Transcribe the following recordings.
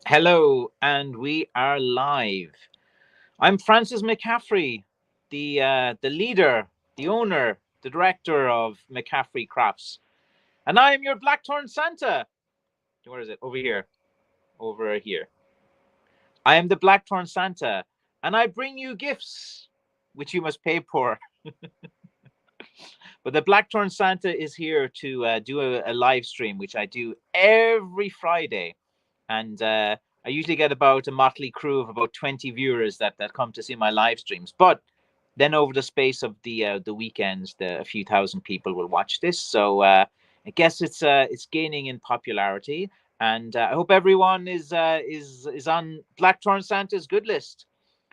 Hello, and we are live. I'm Francis McCaffrey, the leader, the owner, the director of McCaffreyCrafts, and I am your Blackthorn Santa. Where is it? Over here. Over here. I am the Blackthorn Santa, and I bring you gifts, which you must pay for. But the Blackthorn Santa is here to do a live stream, which I do every Friday, and I usually get about a motley crew of about 20 viewers that come to see my live streams. But then over the space of the weekends, a few thousand people will watch this. So I guess it's gaining in popularity, and I hope everyone is on Blackthorn Santa's good list.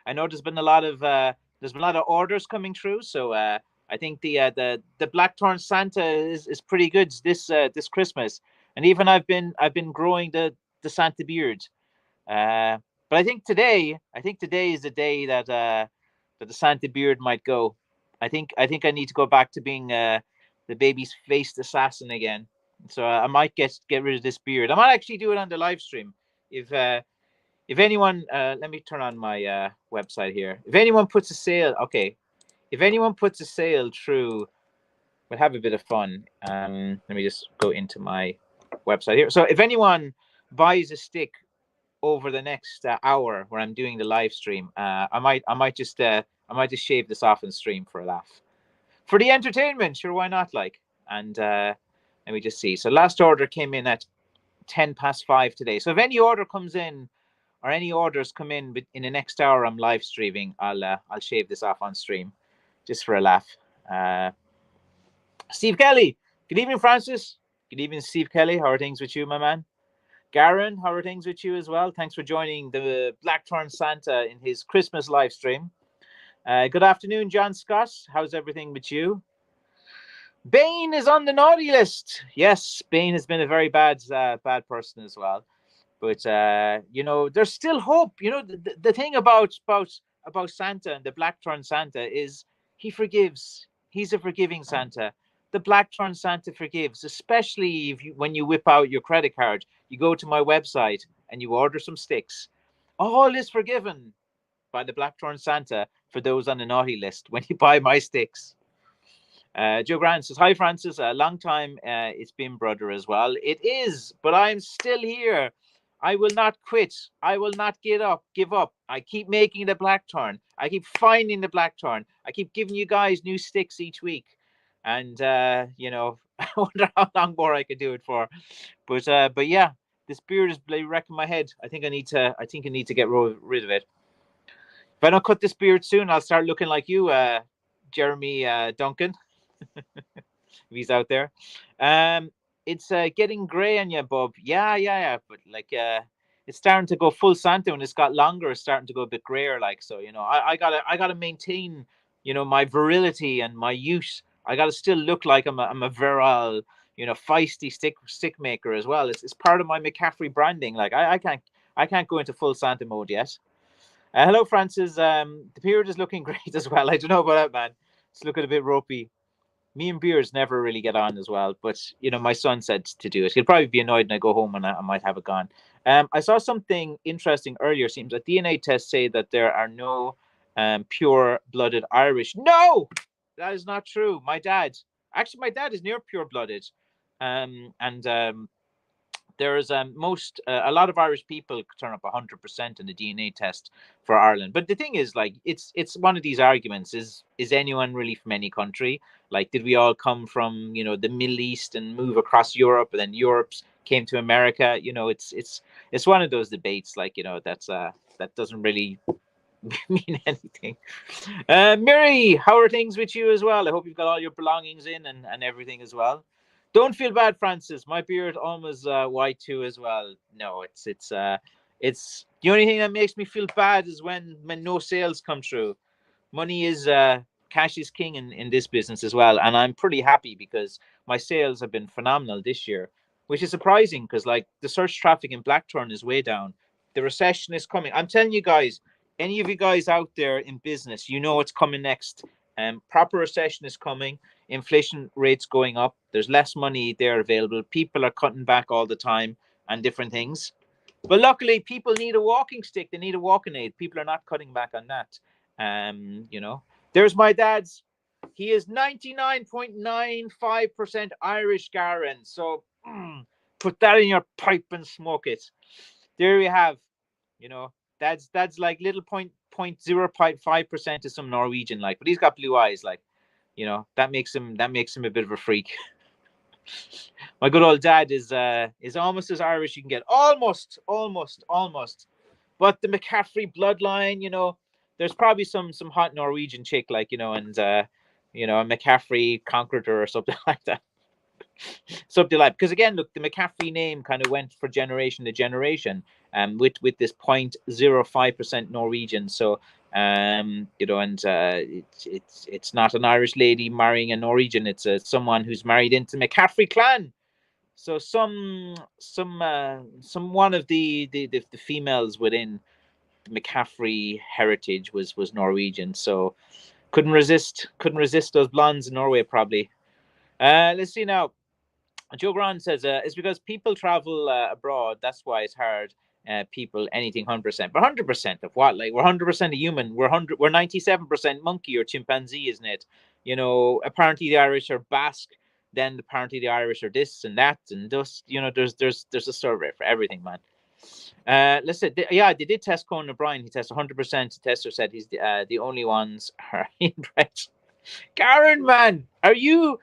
I know there's been a lot of orders coming through, so I think the Blackthorn Santa is pretty good this Christmas, and even I've been growing the Santa beard. Uh, but I think today is the day that the Santa beard might go. I think I need to go back to being the baby's faced assassin again. So I might get rid of this beard. I might actually do it on the live stream. If anyone, let me turn on my website here. If anyone puts a sale, okay. If anyone puts a sale through, we'll have a bit of fun. Let me just go into my website here. So if anyone buys a stick over the next hour where I'm doing the live stream, I might just shave this off and stream for a laugh, for the entertainment. Sure, why not? Like, and let me just see. So last order came in at 5:10 today. So if any order comes in or any orders come in the next hour, I'm live streaming. I'll shave this off on stream, just for a laugh. Uh, Steve Kelly. Good evening, Francis. Good evening, Steve Kelly. How are things with you, my man? Garen, how are things with you as well? Thanks for joining the Blackthorn Santa in his Christmas live stream. Good afternoon, John Scott. How's everything with you? Bane is on the naughty list. Yes, Bane has been a very bad person as well. But there's still hope. The thing about Santa and the Blackthorn Santa is he forgives. He's a forgiving Santa. The Blackthorn Santa forgives, especially when you whip out your credit card, you go to my website and you order some sticks. All is forgiven by the Blackthorn Santa for those on the naughty list when you buy my sticks. Joe Grant says, "Hi, Francis. A long time it's been, brother, as well. It is, but I'm still here. I will not quit. I will not give up. I keep making the blackthorn. I keep finding the blackthorn. I keep giving you guys new sticks each week. And I wonder how long more I could do it for. But yeah, this beard is bloody wrecking my head. I think I need to get rid of it. If I don't cut this beard soon, I'll start looking like you, Jeremy Duncan, if he's out there. Um, it's getting grey on you, Bob. Yeah. But like, it's starting to go full Santa when it's got longer. It's starting to go a bit grayer. Like, so I gotta maintain, my virility and my youth. I gotta still look like I'm a virile, feisty stick maker as well. It's part of my McCaffrey branding. Like, I can't go into full Santa mode yet. Hello, Francis. The beard is looking great as well. I don't know about that, man. It's looking a bit ropey. Me and beers never really get on as well, but my son said to do it. He'll probably be annoyed when I go home and I might have it gone. I saw something interesting earlier. Seems that DNA tests say that there are no pure-blooded Irish. No, that is not true. My dad is near pure-blooded, and there's a lot of Irish people turn up 100% in the DNA test for Ireland. But the thing is, like, it's one of these arguments: is anyone really from any country? Like, did we all come from the Middle East and move across Europe, and then Europe came to America? It's one of those debates. Like, that doesn't really mean anything. Mary, how are things with you as well? I hope you've got all your belongings in and everything as well. Don't feel bad, Francis. My beard almost white too as well. No, it's the only thing that makes me feel bad is when no sales come through. Money is cash is king in this business as well, and I'm pretty happy because my sales have been phenomenal this year, which is surprising because, like, the search traffic in Blackthorn is way down. The recession is coming. I'm telling you guys, any of you guys out there in business, what's coming next. Proper recession is coming. Inflation rates going up. There's less money there available. People are cutting back all the time and different things. But luckily, people need a walking stick. They need a walking aid. People are not cutting back on that. You know, there's my dad's. He is 99.95% Irish, Garen. So put that in your pipe and smoke it. There we have. You know, that's like little 0.05% to some Norwegian, like, but he's got blue eyes, like, you know, that makes him a bit of a freak. My good old dad is almost as Irish you can get. Almost. But the McCaffrey bloodline, you know, there's probably some hot Norwegian chick, like, you know, and you know, a McCaffrey conquered her or something like that. Something like, because again, look, the McCaffrey name kind of went for generation to generation, with this 0.05% Norwegian. So you know, and it's not an Irish lady marrying a Norwegian. It's someone who's married into McCaffrey clan. So some one of the females within the McCaffrey heritage was Norwegian. So couldn't resist those blondes in Norway, probably. Let's see now. Joe Grant says it's because people travel abroad. That's why it's hard. People anything 100%, but 100% of what? Like, we're 100% a human. We're 97% monkey or chimpanzee, isn't it? You know, apparently the Irish are Basque. Then apparently the Irish are this and that and thus. You know, there's a survey for everything, man. Let's say, yeah, they did test Conan O'Brien. He tested 100%. The tester said he's the only ones are inbred. Karen, man, are you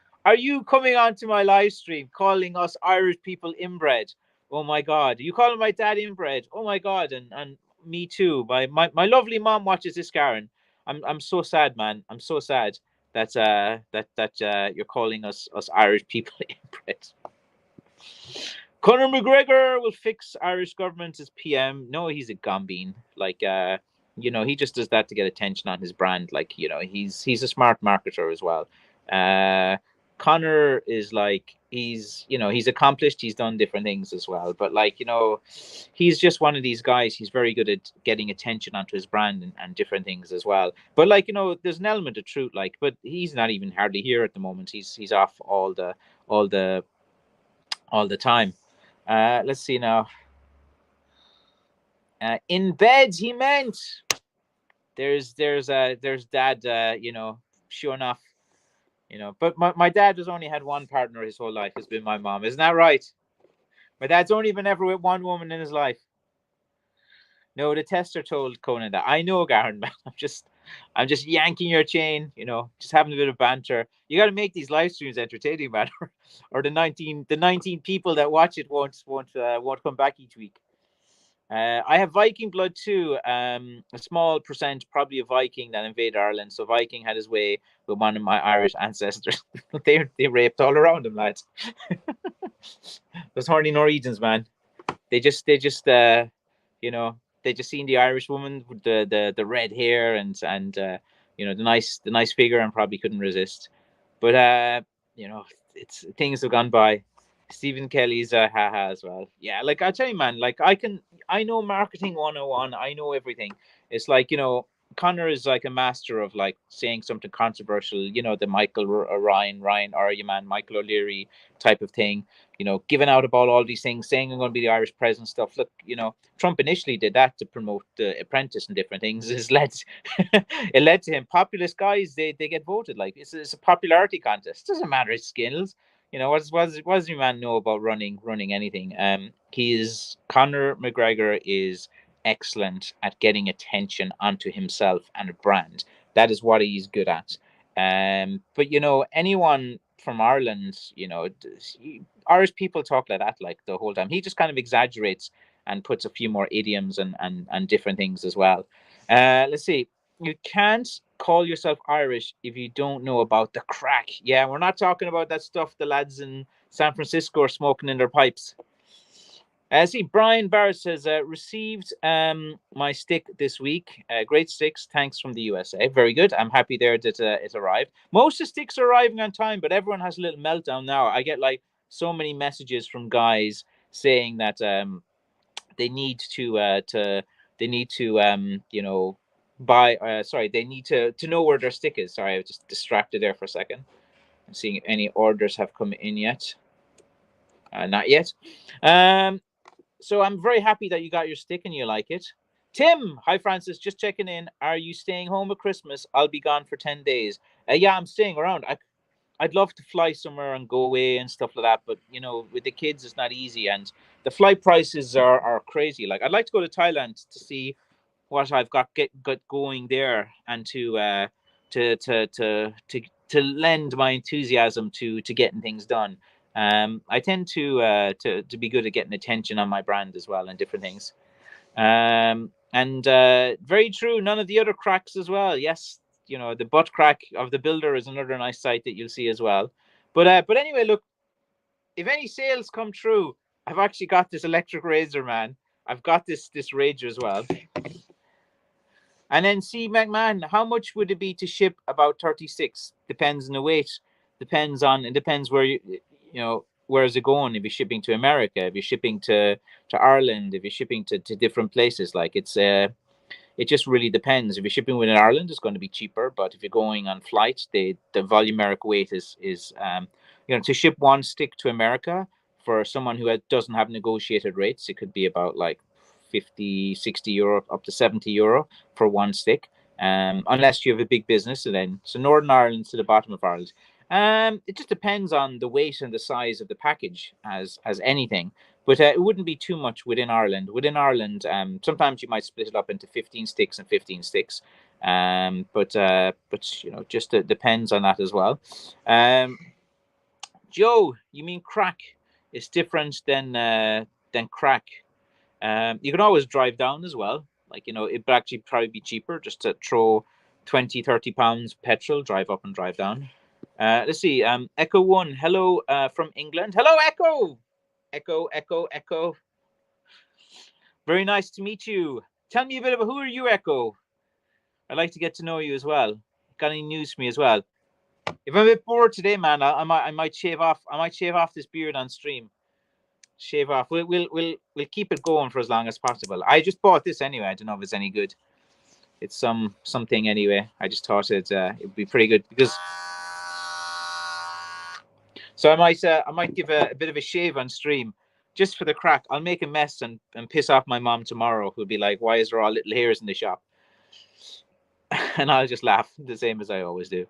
coming onto my live stream calling us Irish people inbred? Oh my God, are you calling my dad inbred? Oh my God, and me too. My lovely mom watches this, Karen. I'm so sad, man. I'm so sad that you're calling us Irish people inbred. Conor McGregor will fix Irish government as PM. No, he's a gombeen. Like, you know, he just does that to get attention on his brand. Like, you know, he's a smart marketer as well. Uh, Conor is like, he's accomplished. He's done different things as well. But, like, you know, he's just one of these guys. He's very good at getting attention onto his brand and different things as well. But, like, you know, there's an element of truth. Like, but he's not even hardly here at the moment. He's off all the all the time. Let's see now. In bed, he meant. There's dad. You know, sure enough. You know, but my dad has only had one partner his whole life. Has been my mom. Isn't that right? My dad's only been ever with one woman in his life. No, the tester told Conan that. I know, Garen, man. I'm just yanking your chain. You know, just having a bit of banter. You got to make these live streams entertaining, man, or the 19 people that watch it won't come back each week. I have Viking blood too. A small percent, probably a Viking that invaded Ireland. So Viking had his way with one of my Irish ancestors. they raped all around him, lads. Those horny Norwegians, man. They just you know, they just seen the Irish woman with the red hair and you know, the nice figure, and probably couldn't resist. But you know, it's things have gone by. Stephen Kelly's haha as well. Yeah, like I tell you, man, like I know marketing 101. I know everything. It's like, you know, Connor is like a master of like saying something controversial. You know, the Ryan, or you man, Michael O'Leary type of thing. You know, giving out about all these things, saying I'm going to be the Irish president stuff. Look, you know, Trump initially did that to promote the Apprentice and different things. It led to him. Populist guys, they get voted. Like, it's a popularity contest. It doesn't matter his skills. You know, what does your man know about running anything? Conor McGregor is excellent at getting attention onto himself and a brand. That is what he's good at. But you know, anyone from Ireland, you know, Irish people talk like that like the whole time. He just kind of exaggerates and puts a few more idioms and different things as well. Let's see. You can't call yourself Irish if you don't know about the crack. Yeah, we're not talking about that stuff the lads in San Francisco are smoking in their pipes. See, Brian Barrett says, received my stick this week. Great sticks. Thanks from the USA. Very good. I'm happy there that it arrived. Most of the sticks are arriving on time, but everyone has a little meltdown now. I get like so many messages from guys saying that they need to you know, buy. Sorry, they need to know where their stick is. Sorry, I was just distracted there for a second. I'm seeing if any orders have come in yet. Not yet. So I'm very happy that you got your stick and you like it. Tim, hi Francis, just checking in. Are you staying home at Christmas? I'll be gone for 10 days. Yeah, I'm staying around. I'd love to fly somewhere and go away and stuff like that, but you know, with the kids, it's not easy, and the flight prices are crazy. Like, I'd like to go to Thailand to see what I've got going there, and to to to to to lend my enthusiasm to getting things done. I tend to be good at getting attention on my brand as well and different things. And very true. None of the other cracks as well. Yes, you know, the butt crack of the builder is another nice site that you'll see as well. But anyway, look, if any sales come through, I've actually got this electric razor, man. I've got this razor as well. And then see, McMahon, how much would it be to ship? About 36. Depends on the weight. It depends where you know, where is it going? If you're shipping to America, if you're shipping to Ireland, if you're shipping to different places, like it just really depends. If you're shipping within Ireland, it's going to be cheaper. But if you're going on flight, the volumeric weight is you know, to ship one stick to America for someone who doesn't have negotiated rates, it could be about like 50, 60 euro, up to 70 euro for one stick. Unless you have a big business, and then so Northern Ireland to the bottom of Ireland. It just depends on the weight and the size of the package, as anything. But it wouldn't be too much within Ireland. Within Ireland, sometimes you might split it up into 15 sticks and 15 sticks. But you know, just it depends on that as well. Joe, you mean crack? It's different than crack. You can always drive down as well. Like, you know, it'd actually probably be cheaper just to throw 20, 30 pounds petrol, drive up and drive down. Let's see. Echo One, hello from England. Hello, Echo. Echo, Echo, Echo. Very nice to meet you. Tell me a bit about who are you, Echo? I'd like to get to know you as well. Got any news for me as well? If I'm a bit bored today, man, I might shave off. I might shave off this beard on stream. Shave off. We'll keep it going for as long as possible. I just bought this anyway. I don't know if it's any good. It's something anyway. I just thought it'd be pretty good because. So I might give a bit of a shave on stream, just for the crack. I'll make a mess and piss off my mom tomorrow, who'll be like, "Why is there all little hairs in the shop?" And I'll just laugh the same as I always do.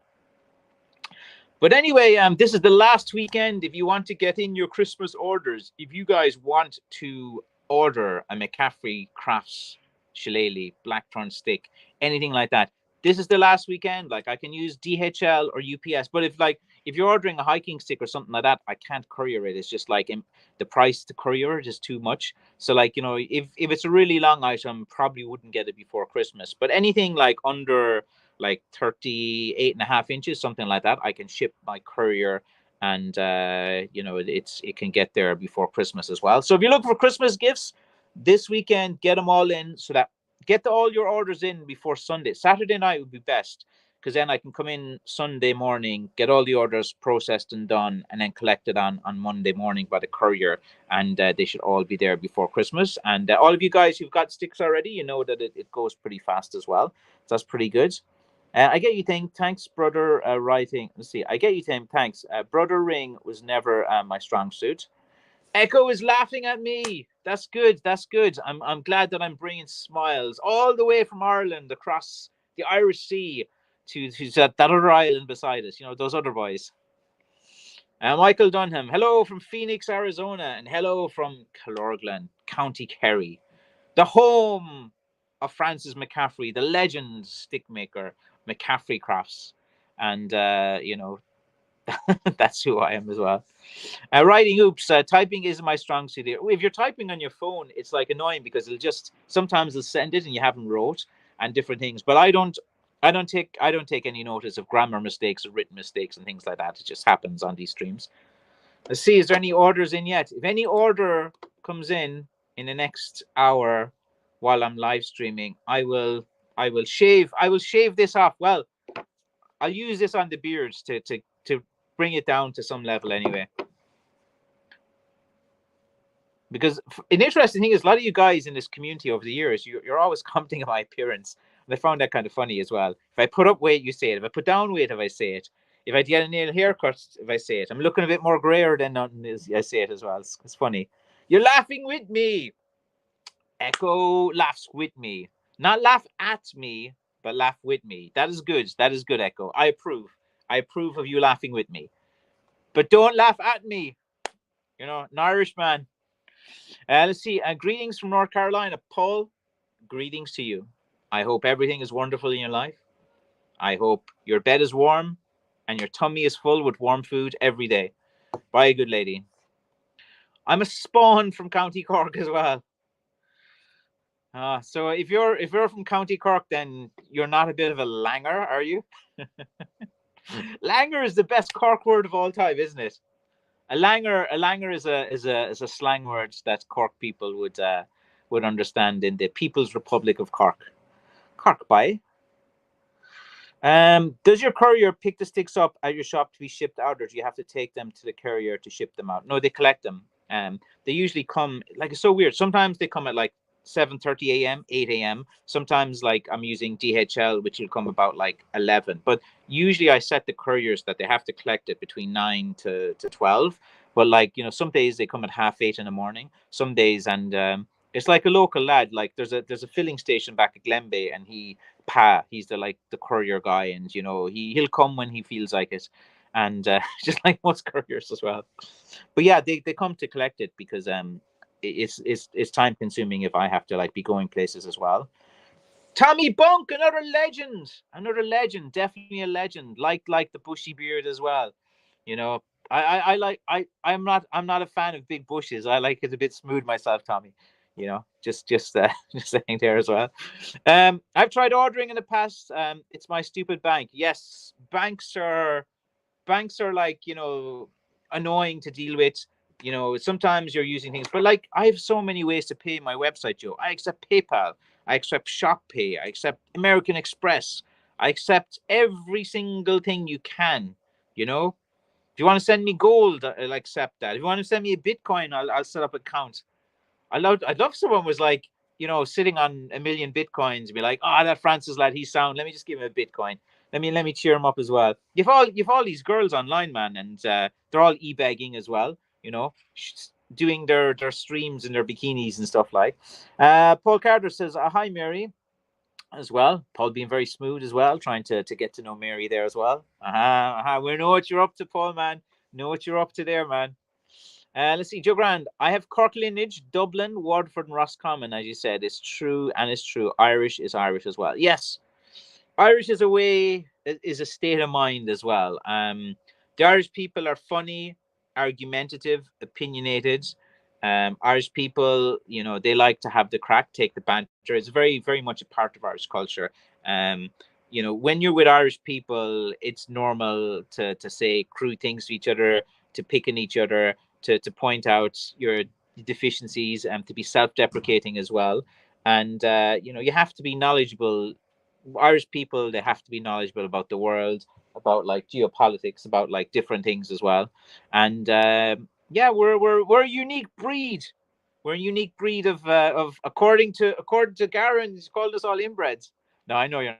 But anyway, this is the last weekend. If you want to get in your Christmas orders, if you guys want to order a McCaffreyCrafts shillelagh, blackthorn stick, anything like that, this is the last weekend. Like, I can use DHL or UPS, but if you're ordering a hiking stick or something like that, I can't courier it. It's just like the price to courier is just too much. So, like, you know, if it's a really long item, probably wouldn't get it before Christmas. But anything like under like 38.5 inches, something like that, I can ship my courier, and you know, it can get there before Christmas as well. So if you look for Christmas gifts this weekend, get them all in, so that get all your orders in before Sunday. Saturday night would be best, because then I can come in Sunday morning, get all the orders processed and done, and then collect it on Monday morning by the courier, and they should all be there before Christmas. And all of you guys who've got sticks already, you know that it goes pretty fast as well. So that's pretty good. I get you think. Thanks, brother. Writing. Let's see. I get you think. Thanks. Brother Ring was never my strong suit. Echo is laughing at me. That's good. That's good. I'm glad that I'm bringing smiles all the way from Ireland across the Irish Sea to that other island beside us. You know, those other boys. Michael Dunham. Hello from Phoenix, Arizona, and hello from Killorglin, County Kerry, the home of Francis McCaffrey, the legend stick maker, McCaffreyCrafts. And, you know, that's who I am as well. Writing, oops, typing isn't my strong suit. If you're typing on your phone, it's like annoying because sometimes it'll send it and you haven't wrote and different things. But I don't take any notice of grammar mistakes or written mistakes and things like that. It just happens on these streams. Let's see, is there any orders in yet? If any order comes in the next hour while I'm live streaming, I will shave this off. Well, I'll use this on the beards to bring it down to some level anyway. Because an interesting thing is, a lot of you guys in this community over the years, you're always commenting on my appearance. And I found that kind of funny as well. If I put up weight, you say it. If I put down weight, if I say it. If I get a nail haircut, if I say it. I'm looking a bit more grayer than nothing, I say it as well. It's funny. You're laughing with me. Echo laughs with me. Not laugh at me, but laugh with me. That is good. That is good, Echo. I approve. I approve of you laughing with me. But don't laugh at me. You know, an Irishman. Let's see. Greetings from North Carolina. Paul, greetings to you. I hope everything is wonderful in your life. I hope your bed is warm and your tummy is full with warm food every day. Bye, good lady. I'm a spawn from County Cork as well. So if you're from County Cork, then you're not a bit of a langer, are you? Langer is the best Cork word of all time, isn't it? A langer is a slang word that Cork people would understand in the People's Republic of Cork. Cork, bye. Does your courier pick the sticks up at your shop to be shipped out, or do you have to take them to the courier to ship them out? No, they collect them. They usually come, like, it's so weird. Sometimes they come at like 7:30 a.m., 8 a.m. Sometimes, like, I'm using DHL, which will come about like 11. But usually I set the couriers that they have to collect it between 9 to 12. But, like, some days they come at half 8 in the morning. Some days, and it's like a local lad. Like, there's a filling station back at Glenbeigh, and he's the courier guy, and he'll come when he feels like it, and just like most couriers as well. But yeah, they come to collect it because it's time consuming if I have to, like, be going places as well. Tommy Bunk, another legend, definitely a legend. Like the bushy beard as well. You know, I like I'm not a fan of big bushes. I like it a bit smooth myself, Tommy. Just just saying there as well. I've tried ordering in the past. It's my stupid bank. Yes, banks are like, annoying to deal with. Sometimes you're using things, but, like, I have so many ways to pay my website, Joe. I accept PayPal, I accept ShopPay, I accept American Express, I accept every single thing you can. If you want to send me gold, I'll accept that. If you want to send me a Bitcoin, I'll set up an account. I'd love someone was like, sitting on a million bitcoins and be like, oh, that Francis lad, he's sound. Let me just give him a bitcoin. Let me cheer him up as well. You've all these girls online, man, and they're all e-begging as well. Doing their streams in their bikinis and stuff like. Paul Carter says, hi, Mary, as well. Paul being very smooth as well, trying to get to know Mary there as well. We know what you're up to, Paul, man. Know what you're up to there, man. Let's see, Joe Grand. I have Cork lineage, Dublin, Waterford, and Roscommon, as you said. It's true, and it's true. Irish is Irish as well. Yes, Irish is a state of mind as well. The Irish people are funny, argumentative, opinionated. Irish people, they like to have the crack, take the banter. It's very, very much a part of Irish culture. When you're with Irish people, it's normal to say crude things to each other, to pick on each other, to point out your deficiencies, and to be self-deprecating as well. And you have to be knowledgeable. Irish people, they have to be knowledgeable about the world, about, like, geopolitics, about, like, different things as well. And yeah, we're a unique breed. We're a unique breed of according to Garen, he's called us all inbreds. No, I know you're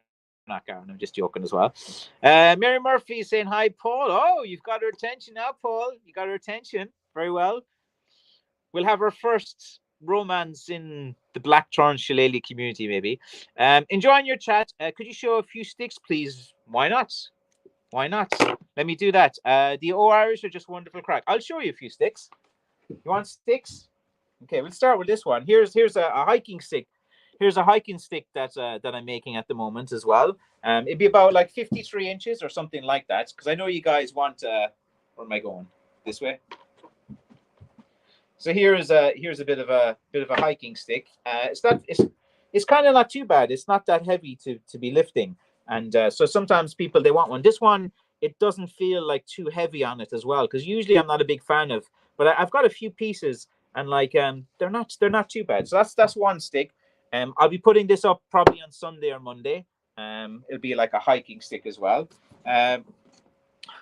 not, Garen. I'm just joking as well. Mary Murphy saying hi, Paul. Oh, you've got her attention now, Paul. You got her attention. Very well. We'll have our first romance in the Blackthorn Shillelagh community, maybe. Enjoying your chat. Could you show a few sticks, please? Why not? Why not? Let me do that. The Irish are just wonderful crack. I'll show you a few sticks. You want sticks? Okay, we'll start with this one. Here's a hiking stick. Here's a hiking stick that I'm making at the moment as well. It'd be about like 53 inches or something like that, because I know you guys want. Where am I going? This way. So here's a bit of a hiking stick. It's kind of not too bad. It's not that heavy to be lifting, and so sometimes people, they want one. This one, it doesn't feel like too heavy on it as well, because usually I'm not a big fan of. But I've got a few pieces, and, like, they're not too bad. So that's one stick. I'll be putting this up probably on Sunday or Monday. It'll be like a hiking stick as well.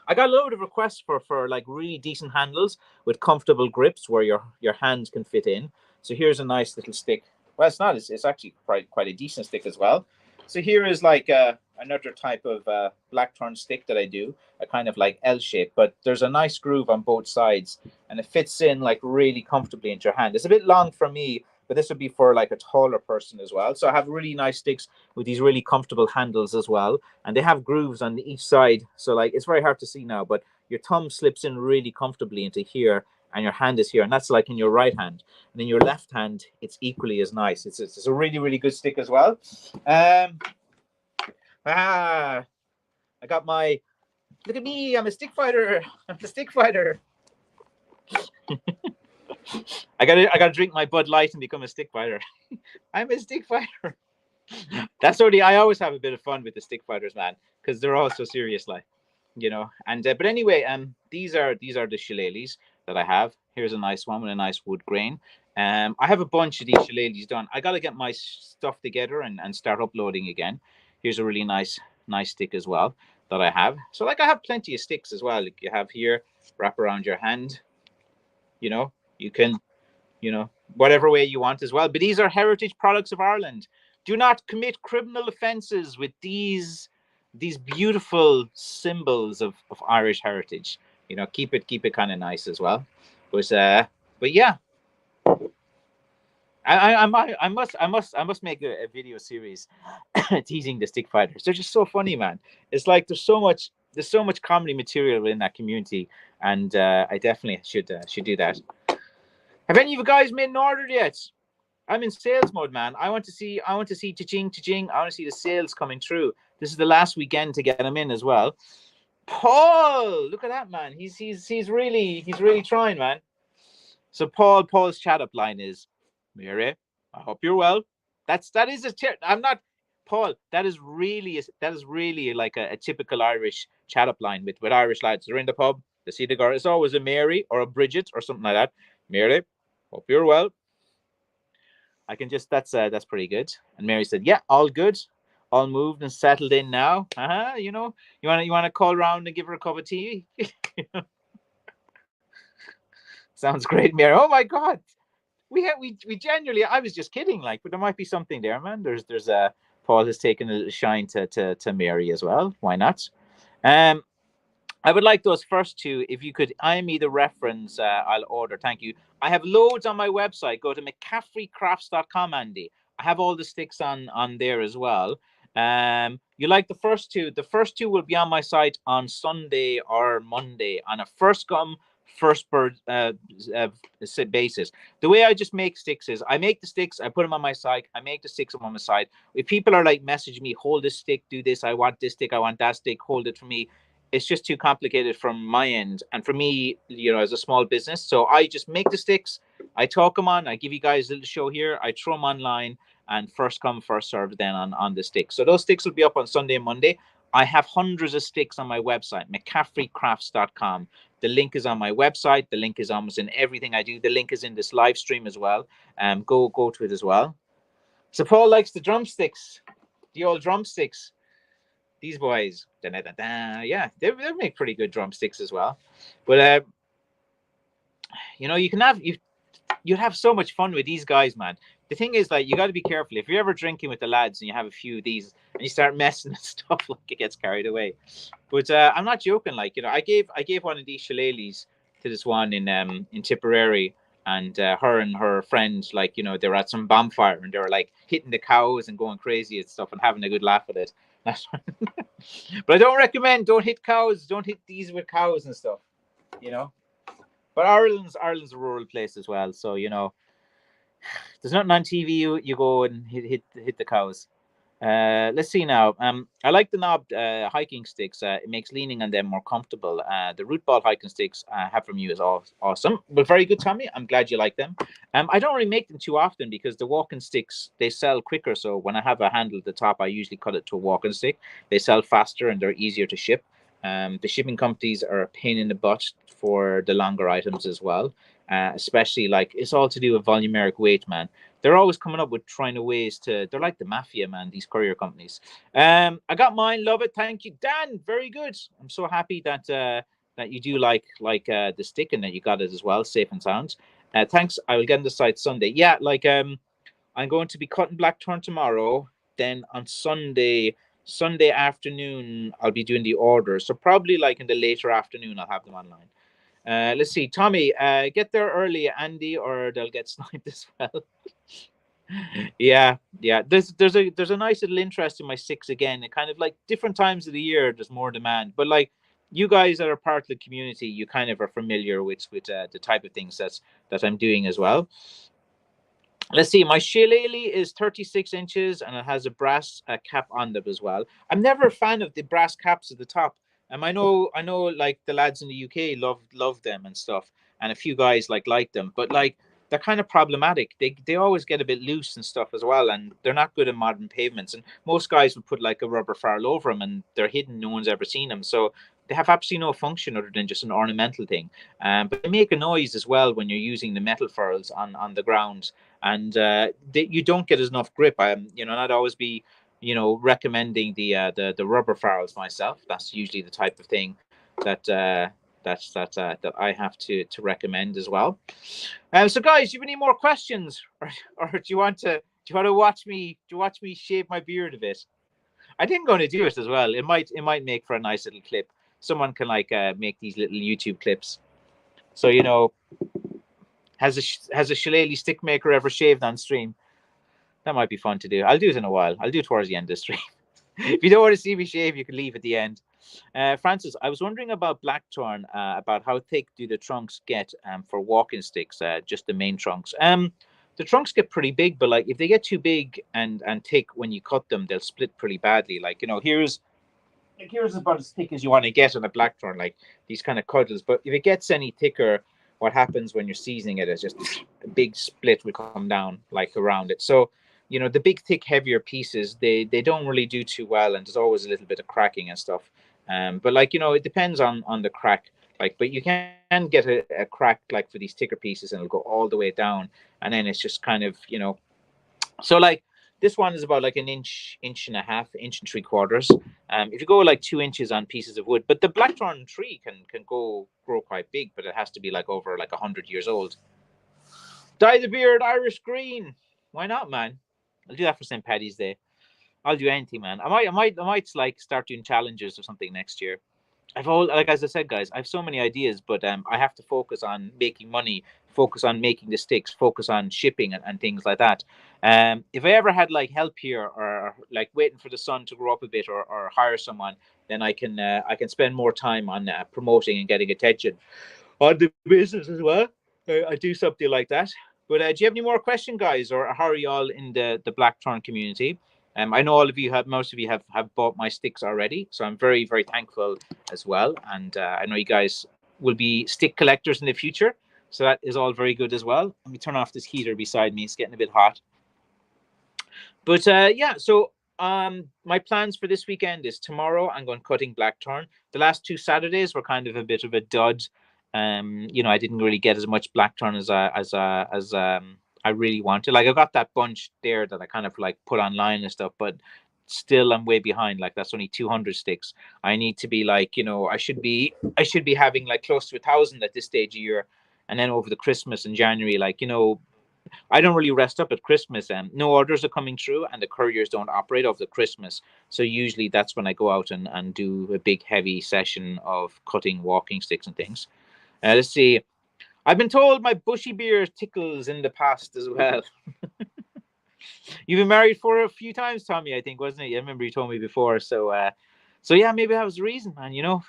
I got a load of requests for like really decent handles with comfortable grips where your hands can fit in. So here's a nice little stick. Well, it's not. It's actually quite a decent stick as well. So here is like another type of blackthorn stick that I do, a kind of like L shape, but there's a nice groove on both sides, and it fits in like really comfortably into your hand. It's a bit long for me, but this would be for like a taller person as well. So I have really nice sticks with these really comfortable handles as well, and they have grooves on each side. So like it's very hard to see now, but your thumb slips in really comfortably into here, and your hand is here, and that's like in your right hand. And in your left hand, it's equally as nice. It's a really, really good stick as well. I got my, look at me, I'm a stick fighter. I'm a stick fighter. I gotta drink my Bud Light and become a stick fighter. I'm a stick fighter. That's already, I always have a bit of fun with the stick fighters, man, because they're all so serious, like, you know. And but anyway, these are the shillelaghs that I have. Here's a nice one with a nice wood grain. I have a bunch of these shillelaghs done. I gotta get my stuff together and start uploading again. Here's a really nice stick as well that I have. So like I have plenty of sticks as well. Like you have here, wrap around your hand. You know, you can, you know, whatever way you want as well. But these are heritage products of Ireland. Do not commit criminal offences with these beautiful symbols of Irish heritage. You know, keep it kind of nice as well. But yeah, I must make a video series teasing the stick fighters. They're just so funny, man. It's like there's so much comedy material in that community, and I definitely should do that. Have any of you guys made an order yet? I'm in sales mode, man. I want to see cha-ching, cha-ching. I want to see the sales coming through. This is the last weekend to get them in as well. Paul, look at that, man. He's really trying, man. So Paul's chat up line is, Mary, I hope you're well. That is I'm not Paul. That is really like a typical Irish chat up line with Irish lads. They're in the pub. They see the girl. It's always a Mary or a Bridget or something like that. Mary, hope you're well. I can just that's pretty good. And Mary said, yeah, all good, all moved and settled in now. You know, you wanna call around and give her a cup of tea. Sounds great, Mary. Oh my God, we genuinely. I was just kidding, like, but there might be something there, man. There's a Paul has taken a shine to Mary as well. Why not? I would like those first two. If you could IM me the reference, I'll order. Thank you. I have loads on my website. Go to McCaffreyCrafts.com, Andy. I have all the sticks on there as well. You like the first two? The first two will be on my site on Sunday or Monday on a first come, first bird basis. The way I just make sticks is I make the sticks, I put them on my site, I make the sticks on my site. If people are like messaging me, hold this stick, do this, I want this stick, I want that stick, hold it for me, it's just too complicated from my end and for me, you know, as a small business. So I just make the sticks, I talk them on, I give you guys a little show here, I throw them online, and first come first serve then on the sticks. So those sticks will be up on Sunday and Monday. I have hundreds of sticks on my website, McCaffreyCrafts.com. The link is on my website. The link is almost in everything I do. The link is in this live stream as well. Go to it as well. So Paul likes the drumsticks, the old drumsticks. These boys, yeah, they make pretty good drumsticks as well. But you know, you'd have so much fun with these guys, man. The thing is, like, you got to be careful if you're ever drinking with the lads and you have a few of these and you start messing and stuff, like it gets carried away. But I'm not joking. Like, you know, I gave one of these shillelaghs to this one in Tipperary, and her and her friend, like, you know, they were at some bonfire and they were like hitting the cows and going crazy and stuff and having a good laugh at it. But I don't don't hit cows. Don't hit these with cows and stuff, you know. But Ireland's a rural place as well, so you know, there's nothing on TV. You go and hit the cows. Let's see now. I like the knobbed hiking sticks. It makes leaning on them more comfortable. The root ball hiking sticks I have from you is awesome. But very good, Tommy. I'm glad you like them. I don't really make them too often because the walking sticks, they sell quicker. So when I have a handle at the top, I usually cut it to a walking stick. They sell faster and they're easier to ship. The shipping companies are a pain in the butt for the longer items as well. Especially like it's all to do with volumeric weight, man. They're always coming up with ways to. They're like the mafia, man. These courier companies. I got mine. Love it. Thank you, Dan. Very good. I'm so happy that that you do like the stick and that you got it as well, safe and sound. Thanks. I will get on the site Sunday. Yeah, like I'm going to be cutting blackthorn tomorrow. Then on Sunday afternoon, I'll be doing the orders. So probably like in the later afternoon, I'll have them online. Let's see, Tommy, get there early, Andy, or they'll get sniped as well. Yeah, yeah. There's a nice little interest in my sticks again. It kind of like different times of the year, there's more demand. But like you guys that are part of the community, you kind of are familiar with the type of things that I'm doing as well. Let's see, my shillelagh is 36 inches and it has a brass cap on them as well. I'm never a fan of the brass caps at the top. I know, like the lads in the UK love them and stuff, and a few guys like them, but like they're kind of problematic. They always get a bit loose and stuff as well, and they're not good in modern pavements. And most guys would put like a rubber farl over them, and they're hidden. No one's ever seen them, so they have absolutely no function other than just an ornamental thing. But they make a noise as well when you're using the metal furls on the ground, and you don't get enough grip. I'd always be, recommending the rubber farls myself. That's usually the type of thing that that I have to recommend as well. So guys, do you have any more questions, or do you want to watch me shave my beard a bit? I think I'm going to do it as well. It might make for a nice little clip. Someone can like make these little YouTube clips. So has a shillelagh stick maker ever shaved on stream? That might be fun to do. I'll do it in a while. I'll do it towards the end of the stream. If you don't want to see me shave, you can leave at the end. Francis, I was wondering about blackthorn, about how thick do the trunks get for walking sticks, just the main trunks. The trunks get pretty big, but like if they get too big and thick when you cut them, they'll split pretty badly. Like, here's about as thick as you want to get on a blackthorn, like these kind of cuddles. But if it gets any thicker, what happens when you're seasoning it is just a big split will come down like around it. So, the big, thick, heavier pieces, they don't really do too well, and there's always a little bit of cracking and stuff. But like, it depends on the crack. Like, but you can get a crack like for these thicker pieces, and it'll go all the way down, and then it's just kind of, so like this one is about like an inch and a half, inch and three quarters. If you go like 2 inches on pieces of wood, but the blackthorn tree can grow quite big, but it has to be like over like 100 years old. Dye the beard Irish green. Why not, man? I'll do that for St. Paddy's Day. I'll do anything, man. I might like start doing challenges or something next year. I've all like as I said, guys, I have so many ideas, but I have to focus on making money, focus on making the sticks, focus on shipping and things like that. If I ever had like help here, or like waiting for the sun to grow up a bit, or hire someone, then I can spend more time on promoting and getting attention on the business as well. I do something like that. But do you have any more questions, guys, or how are you all in the Blackthorn community? I know most of you have bought my sticks already, so I'm very, very thankful as well. And I know you guys will be stick collectors in the future, so that is all very good as well. Let me turn off this heater beside me; it's getting a bit hot. But yeah, so my plans for this weekend is tomorrow I'm going cutting blackthorn. The last 2 Saturdays were kind of a bit of a dud. I didn't really get as much blackthorn as I really wanted. Like I got that bunch there that I kind of like put online and stuff, but still I'm way behind. Like that's only 200 sticks. I need to be like, I should be having like close to 1,000 at this stage of year. And then over the Christmas and January, like, I don't really rest up at Christmas. No orders are coming through, and the couriers don't operate over the Christmas. So usually that's when I go out and do a big heavy session of cutting walking sticks and things. Let's see. I've been told my bushy beard tickles in the past as well. You've been married for a few times, Tommy, I think, wasn't it? I remember you told me before. So yeah, maybe that was the reason, man. Your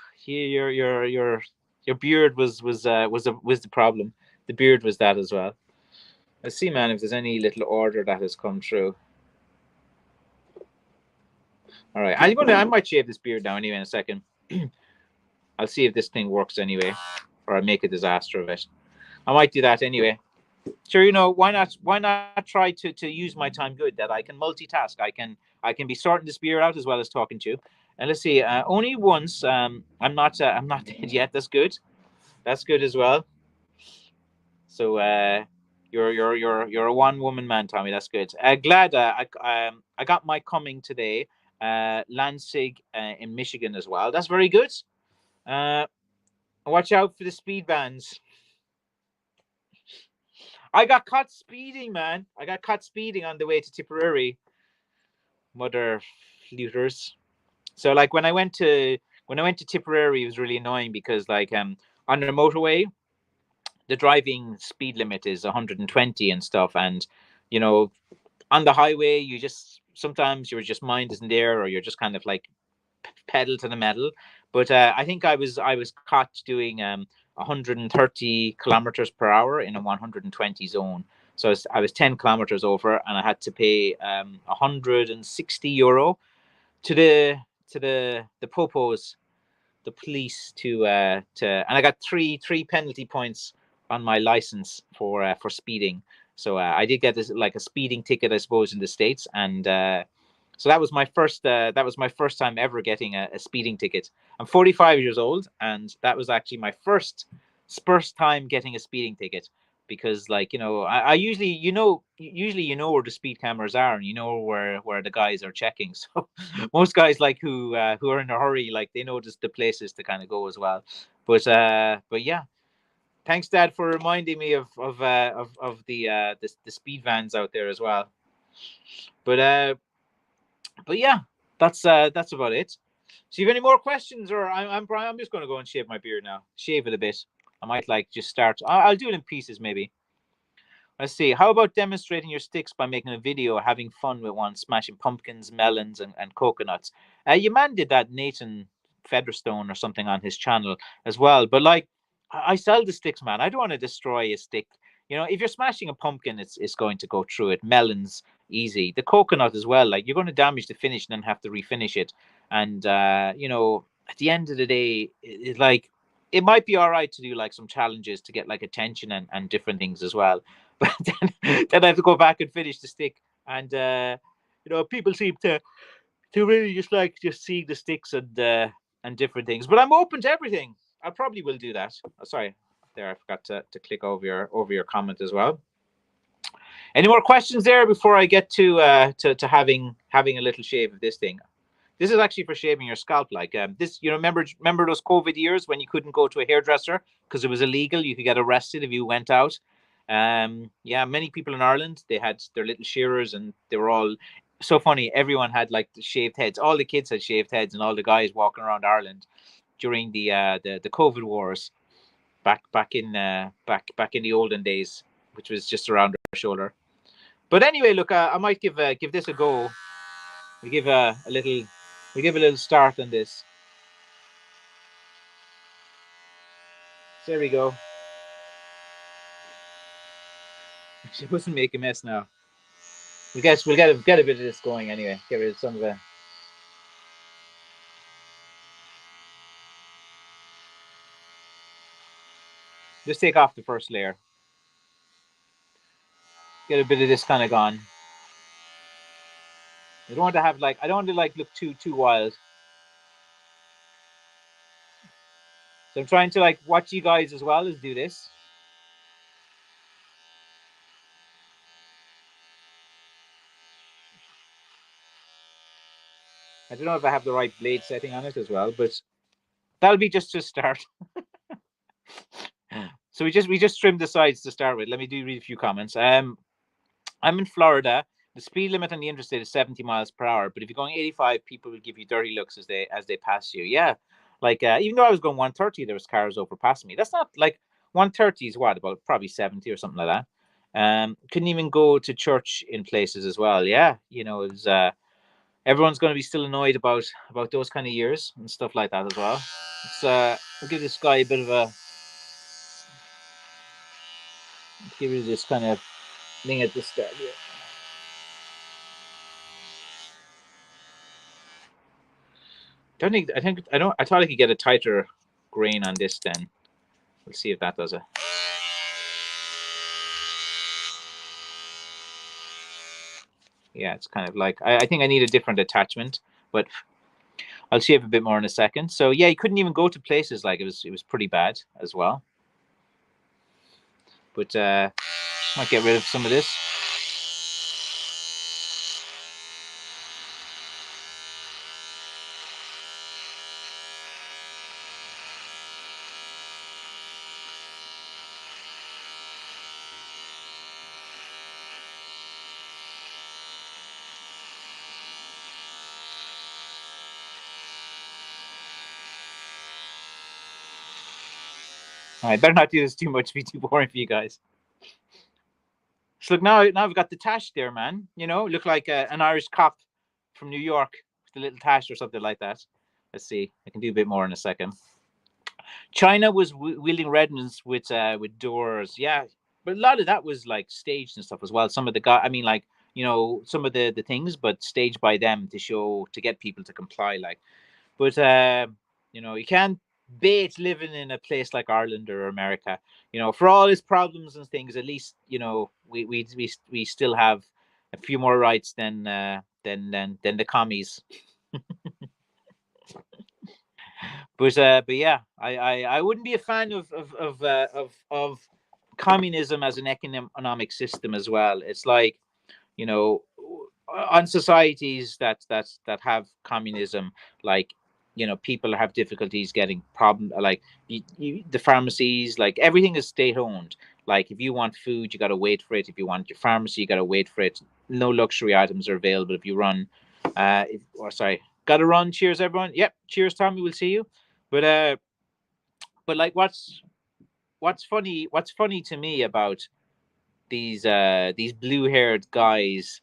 beard was the problem. The beard was that as well. Let's see, man, if there's any little order that has come through. All right, I might shave this beard now anyway in a second. I'll see if this thing works anyway, or I make a disaster of it. I might do that anyway. Sure, why not? Why not try to use my time good? That I can multitask. I can be sorting this beard out as well as talking to you. And let's see. Only once. I'm not dead yet. That's good. That's good as well. So you're a one woman man, Tommy. That's good. Glad I got my coming today. Lansing in Michigan as well. That's very good. Watch out for the speed bans. I got caught speeding, man. I got caught speeding on the way to Tipperary. Mother looters. So like when I went to Tipperary, it was really annoying because like on the motorway, the driving speed limit is 120 and stuff, and you know, on the highway, you just sometimes your just mind isn't there, or you're just kind of like pedal to the metal. But I think I was caught doing 130 kilometers per hour in a 120 zone. So I was 10 kilometers over, and I had to pay 160 euro to the popos, the police, and I got three penalty points on my license for speeding. So I did get this like a speeding ticket, I suppose, in the States, and so that was my first time ever getting a speeding ticket. I'm 45 years old, and that was actually my first time getting a speeding ticket, because, like, I usually, where the speed cameras are, and where the guys are checking. So most guys, like, who are in a hurry, like, they know just the places to kind of go as well. But yeah, thanks, Dad, for reminding me of the speed vans out there as well. But yeah, that's about it. So, you have any more questions, or I'm Brian? I'm just going to go and shave my beard now. Shave it a bit. I might, like, just start. I'll do it in pieces, maybe. Let's see. How about demonstrating your sticks by making a video, having fun with one, smashing pumpkins, melons, and coconuts? Your man did that, Nathan Featherstone or something, on his channel as well. But, like, I sell the sticks, man. I don't want to destroy a stick. If you're smashing a pumpkin, it's going to go through it. Melons, easy. The coconut as well. Like, you're going to damage the finish and then have to refinish it. And at the end of the day, like, it might be all right to do, like, some challenges to get, like, attention and different things as well. But then I have to go back and finish the stick, and people seem to really just like just seeing the sticks and different things. But I'm open to everything. I probably will do that. Oh, sorry, there, I forgot to click over your comment as well. Any more questions there before I get to having a little shave of this thing? This is actually for shaving your scalp. Like, this, remember those COVID years when you couldn't go to a hairdresser because it was illegal. You could get arrested if you went out. Yeah, many people in Ireland, they had their little shearers, and they were all so funny. Everyone had, like, shaved heads. All the kids had shaved heads, and all the guys walking around Ireland during the COVID wars back in the olden days, which was just around our shoulder. But anyway, look, I might give this a go. We give a little we give a little start on this. So there we go. She doesn't make a mess now. We'll get a bit of this going anyway. Get rid of some of it. Just take off the first layer. Get a bit of this kind of gone. I don't want to have, like, I don't want to, like, look too wild. So I'm trying to, like, watch you guys as well as do this. I don't know if I have the right blade setting on it as well, but that'll be just to start. So we just trimmed the sides to start with. Let me read a few comments. I'm in Florida. The speed limit on the interstate is 70 miles per hour, but if you're going 85, people will give you dirty looks as they pass you. Yeah, like, even though I was going 130, there was cars overpassing me. That's not, like, 130 is what, about probably 70 or something like that. Couldn't even go to church in places as well. Yeah, it's everyone's going to be still annoyed about those kind of years and stuff like that as well. I'll give this guy a bit of a give you this kind of thing at the start here. I thought I could get a tighter grain on this then. We'll see if that does it. Yeah, it's kind of like, I think I need a different attachment, but I'll shave a bit more in a second. So yeah, you couldn't even go to places, like, it was pretty bad as well. But might get rid of some of this. I better not do this too much to be too boring for you guys. So look, now I've got the tash there, man. Look like an Irish cop from New York with a little tash or something like that. Let's see. I can do a bit more in a second. China was wielding redness with doors, yeah, but a lot of that was like staged and stuff as well. Some of the guy, I mean, like some of the things, but staged by them to get people to comply, like. But you can't bait living in a place like Ireland or America. For all its problems and things, at least we still have a few more rights than the commies. But yeah, I wouldn't be a fan of communism as an economic system as well. It's like, you know on societies that have communism, like, people have difficulties getting problem, like, the pharmacies, like, everything is state owned. Like, if you want food, you got to wait for it. If you want your pharmacy, you got to wait for it. No luxury items are available if you run. Or sorry, got to run. Cheers, everyone. Yep, cheers, Tommy. We'll see you. But like, what's funny to me about these blue-haired guys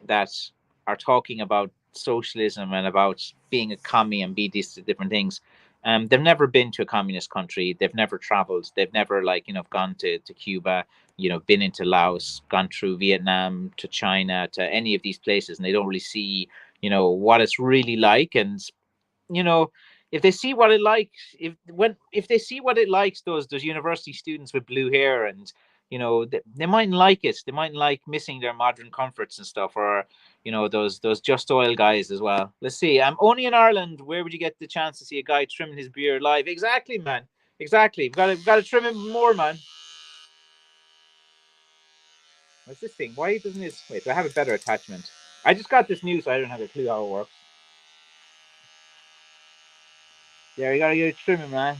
that are talking about socialism and about being a commie and be these different things. They've never been to a communist country. They've never traveled. They've never, like, gone to Cuba, been into Laos, gone through Vietnam to China, to any of these places, and they don't really see, what it's really like. And you know if they see what it likes, if they see what it likes, those university students with blue hair, and they mightn't like it. They mightn't like missing their modern comforts and stuff, or those just oil guys as well. Let's see. I'm only in Ireland. Where would you get the chance to see a guy trimming his beard live? Exactly, man. Exactly. We've got to trim him more, man. What's this thing? Why doesn't this? Wait, do I have a better attachment? I just got this new, so I don't have a clue how it works. There, you gotta get it trimming, man.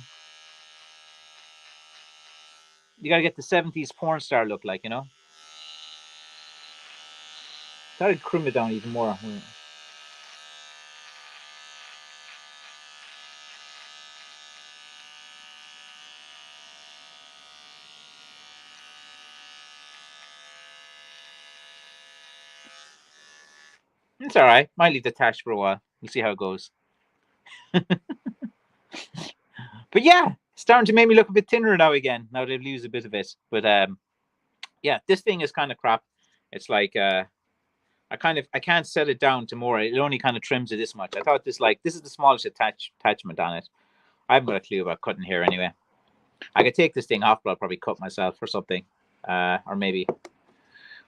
You gotta get the '70s porn star look, like. Gotta trim it down even more. It's all right. Might leave the tash for a while. We'll see how it goes. But yeah, it's starting to make me look a bit thinner now again. Now they've lose a bit of it. But yeah, this thing is kind of crap. It's like I can't set it down to more. It only kind of trims it this much. I thought this is the smallest attachment on it. I haven't got a clue about cutting here anyway. I could take this thing off, but I'll probably cut myself or something, or maybe.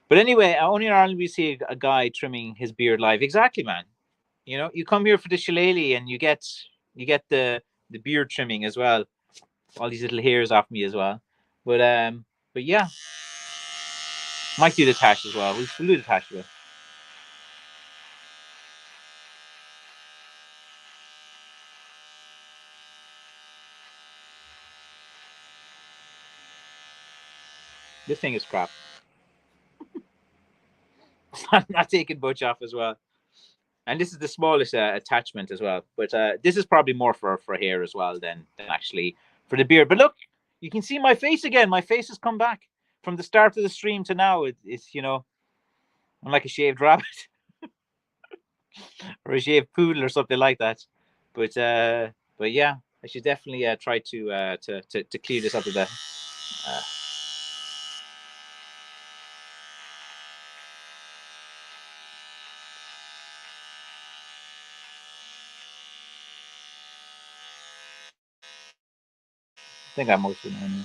But anyway, only in Ireland we see a guy trimming his beard live. Exactly, man. You come here for the shillelagh and you get the beard trimming as well. All these little hairs off me as well. But yeah, might do the tash as well. We'll do the tash with. This thing is crap. Not taking much off as well. And this is the smallest attachment as well. But this is probably more for hair as well than actually for the beard. But look, you can see my face again. My face has come back from the start of the stream to now. It's I'm like a shaved rabbit or a shaved poodle or something like that. But yeah, I should definitely try to clear this up a bit. Uh, I think I'm mostly anyway.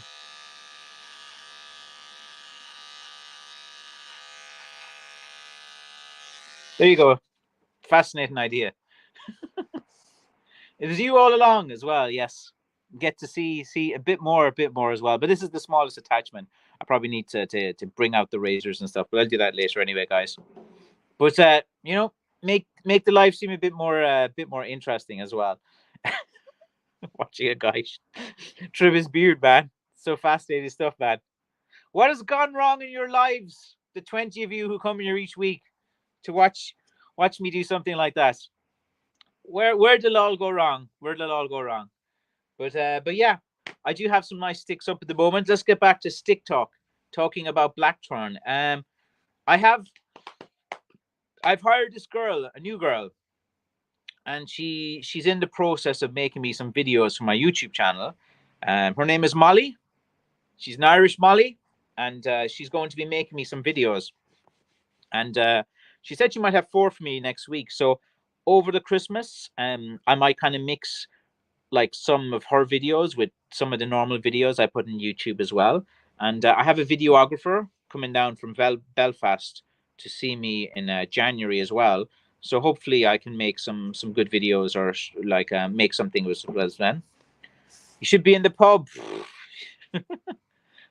There you go. Fascinating idea. It was you all along as well. Yes, get to see a bit more as well. But this is the smallest attachment. I probably need to bring out the razors and stuff, but I'll do that later anyway, guys. But make the live stream a bit more interesting as well. Watching a guy trim his beard, man. So fascinating stuff, man. What has gone wrong in your lives? The 20 of you who come here each week to watch me do something like that. Where did it all go wrong? Where did it all go wrong? But yeah, I do have some nice sticks up at the moment. Let's get back to stick talk, talking about blackthorn. I have I've hired this girl, a new girl, and she's in the process of making me some videos for my YouTube channel. Her name is Molly. She's an Irish Molly, and she's going to be making me some videos. And she said she might have four for me next week. So over the Christmas, I might kind of mix like some of her videos with some of the normal videos I put in YouTube as well. And I have a videographer coming down from Belfast to see me in January as well. So hopefully I can make some good videos or like make something as then. You should be in the pub.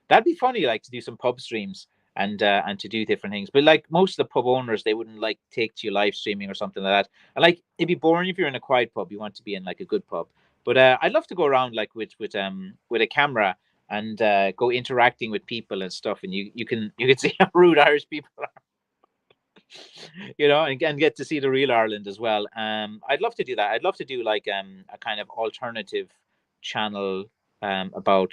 That'd be funny, like to do some pub streams and to do different things. But like most of the pub owners, they wouldn't like take to you live streaming or something like that. And like it'd be boring if you're in a quiet pub. You want to be in like a good pub. But I'd love to go around like with a camera and go interacting with people and stuff. And you can see how rude Irish people are, and get to see the real Ireland as well. I'd love to do that. I'd love to do like a kind of alternative channel about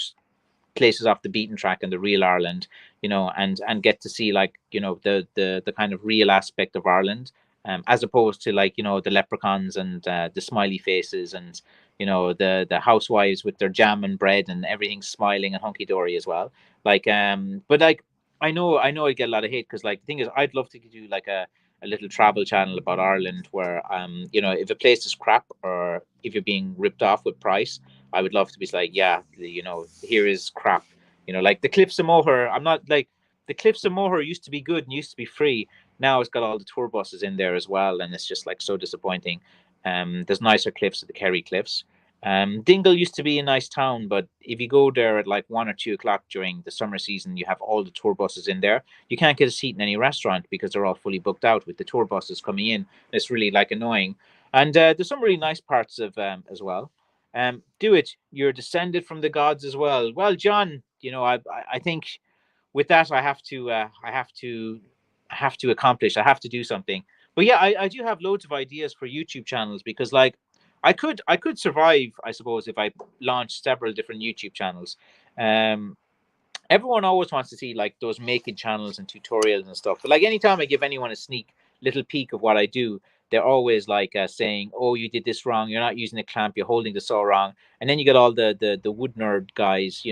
places off the beaten track and the real Ireland, and get to see like the kind of real aspect of Ireland, as opposed to like the leprechauns and the smiley faces and the housewives with their jam and bread and everything smiling and hunky dory as well. Like but like I know I get a lot of hate because like the thing is I'd love to do like a little travel channel about Ireland where if a place is crap or if you're being ripped off with price, I would love to be like, yeah, here is crap. Like the Cliffs of Moher. I'm not like the Cliffs of Moher used to be good and used to be free. Now it's got all the tour buses in there as well, and it's just like so disappointing. There's nicer cliffs at the Kerry Cliffs. Dingle used to be a nice town, but if you go there at like 1 or 2 o'clock during the summer season, you have all the tour buses in there. You can't get a seat in any restaurant because they're all fully booked out with the tour buses coming in. It's really like annoying. And there's some really nice parts of as well. Do it. You're descended from the gods as well. Well, John, I think with that I have to accomplish. I have to do something. But yeah, I do have loads of ideas for YouTube channels because like I could survive, I suppose, if I launched several different YouTube channels. Um, Everyone always wants to see like those making channels and tutorials and stuff. But like anytime I give anyone a sneak little peek of what I do, they're always like saying, "Oh, you did this wrong. You're not using a clamp. You're holding the saw wrong." And then you get all the wood nerd guys,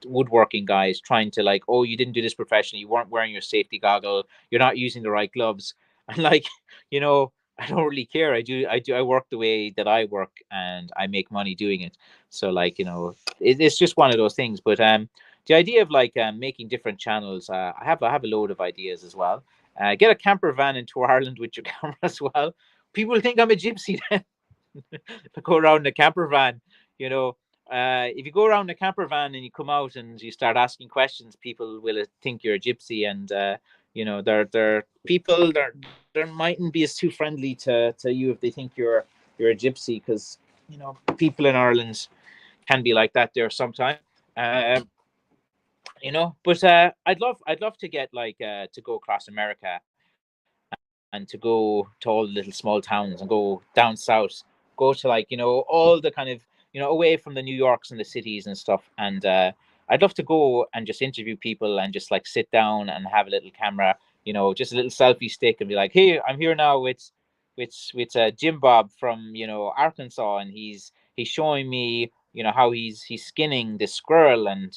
woodworking guys trying to like, "Oh, you didn't do this professionally. You weren't wearing your safety goggle. You're not using the right gloves." And like, you know, I don't really care. I work the way that I work, and I make money doing it. So like, it's just one of those things. But the idea of like making different channels, I have a load of ideas as well. Get a camper van into Ireland with your camera as well. People think I'm a gypsy then. If I go around in a camper van, you know. If you go around in a camper van and you come out and you start asking questions, people will think you're a gypsy, and they're people they mightn't be as too friendly to you if they think you're a gypsy because people in Ireland can be like that there sometimes. But I'd love to get like to go across America and to go to all the little small towns and go down south, go to like all the kind of away from the New Yorks and the cities and stuff. And I'd love to go and just interview people and just like sit down and have a little camera, just a little selfie stick and be like, hey, I'm here now with Jim Bob from Arkansas, and he's showing me how he's skinning this squirrel, and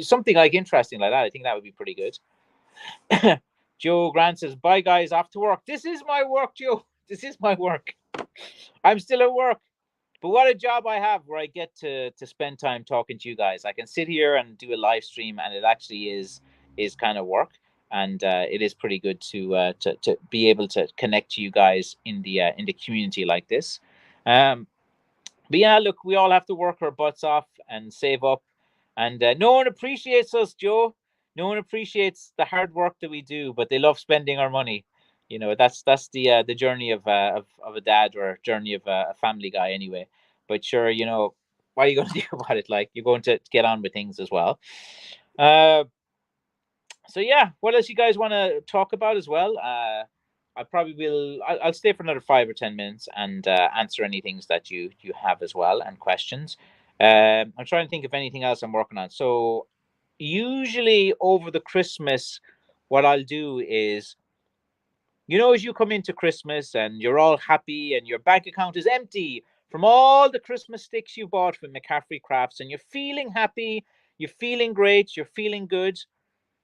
something like interesting like that. I think that would be pretty good. Joe Grant says, bye guys, off to work. This is my work, Joe. This is my work. I'm still at work. But what a job I have where I get to spend time talking to you guys. I can sit here and do a live stream, and it actually is kind of work, and it is pretty good to be able to connect to you guys in the community like this. But yeah, look, we all have to work our butts off and save up, and no one appreciates us, Joe. No one appreciates the hard work that we do, but they love spending our money. That's the journey of a dad, or journey of a family guy, anyway. But sure, what are you going to do about it? Like, you're going to get on with things as well. Uh, so yeah, what else you guys want to talk about as well? I probably will. I'll stay for another 5 or 10 minutes and answer any things that you have as well, and questions. I'm trying to think of anything else I'm working on. So usually over the Christmas, what I'll do is, as you come into Christmas and you're all happy and your bank account is empty from all the Christmas sticks you bought from McCaffreyCrafts, and you're feeling happy, you're feeling great, you're feeling good.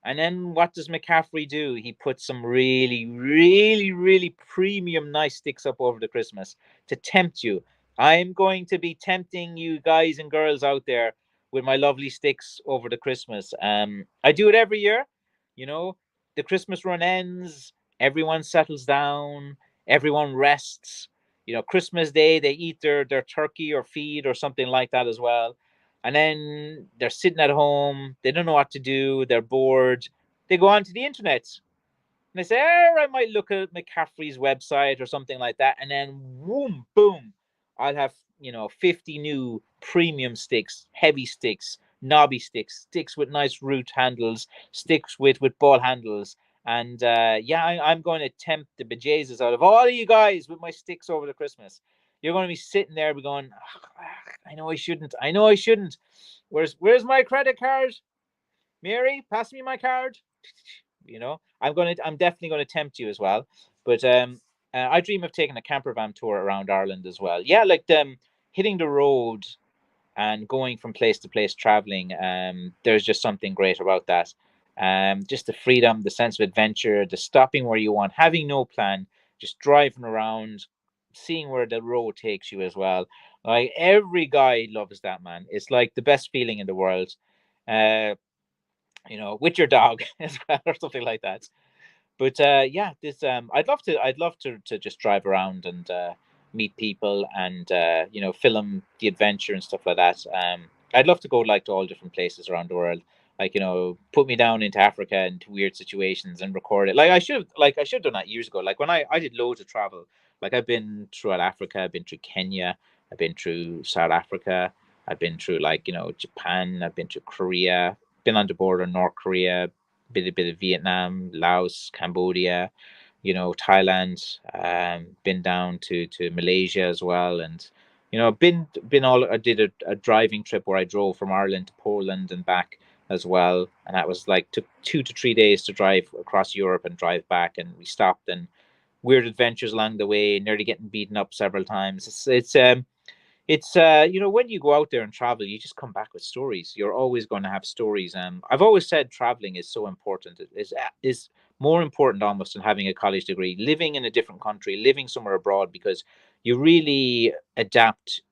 And then what does McCaffrey do? He puts some really, really, really premium nice sticks up over the Christmas to tempt you. I'm going to be tempting you guys and girls out there with my lovely sticks over the Christmas. I do it every year. You know, the Christmas run ends, everyone settles down, everyone rests. Christmas Day they eat their turkey or feed or something like that as well, and then they're sitting at home, they don't know what to do, they're bored, they go onto the internet and they say, oh, I might look at McCaffrey's website or something like that, and then boom, boom, I'll have 50 new premium sticks, heavy sticks, knobby sticks, sticks with nice root handles, sticks with ball handles. And yeah, I'm going to tempt the bejesus out of all of you guys with my sticks over the Christmas. You're going to be sitting there, be going, I know I shouldn't. I know I shouldn't. Where's my credit card? Mary, pass me my card. I'm definitely going to tempt you as well. But I dream of taking a camper van tour around Ireland as well. Yeah, like hitting the road and going from place to place, traveling. There's just something great about that. Just the freedom, the sense of adventure, the stopping where you want, having no plan, just driving around, seeing where the road takes you as well. Like every guy loves that, man. It's like the best feeling in the world. Uh, with your dog as well, or something like that. But yeah, this I'd love to just drive around and meet people and film the adventure and stuff like that. I'd love to go like to all different places around the world. Like put me down into Africa into weird situations and record it. Like I should have done that years ago. Like when I did loads of travel. Like I've been throughout Africa. I've been through Kenya. I've been through South Africa. I've been through like Japan. I've been through Korea. Been on the border North Korea, bit of Vietnam, Laos, Cambodia, Thailand. Been down to Malaysia as well, and been all. I did a driving trip where I drove from Ireland to Poland and back as well, and that was like took 2 to 3 days to drive across Europe and drive back, and we stopped and weird adventures along the way, nearly getting beaten up several times. It's when you go out there and travel, you just come back with stories. You're always going to have stories. I've always said traveling is so important. It is more important almost than having a college degree. Living in a different country, living somewhere abroad, because you really adapt.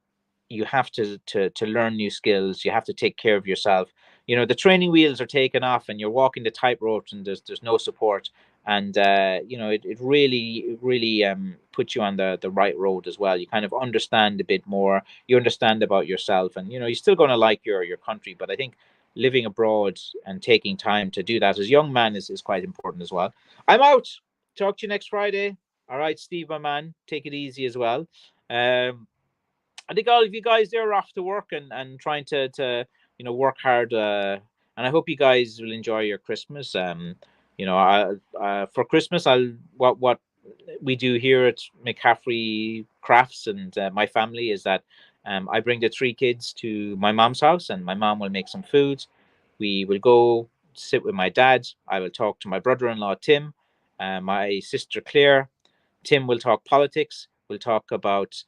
You have to learn new skills. You have to take care of yourself. The training wheels are taken off and you're walking the tightrope and there's no support. And it really puts you on the right road as well. You kind of understand a bit more. You understand about yourself, and you're still going to like your country, but I think living abroad and taking time to do that as a young man is quite important as well. I'm out. Talk to you next Friday. All right, Steve, my man, take it easy as well. I think all of you guys there are off to work and trying to work hard. And I hope you guys will enjoy your Christmas. For Christmas, what we do here at McCaffrey Crafts and my family is that I bring the three kids to my mom's house, and my mom will make some food. We will go sit with my dad. I will talk to my brother-in-law Tim, my sister Claire. Tim will talk politics. We'll talk about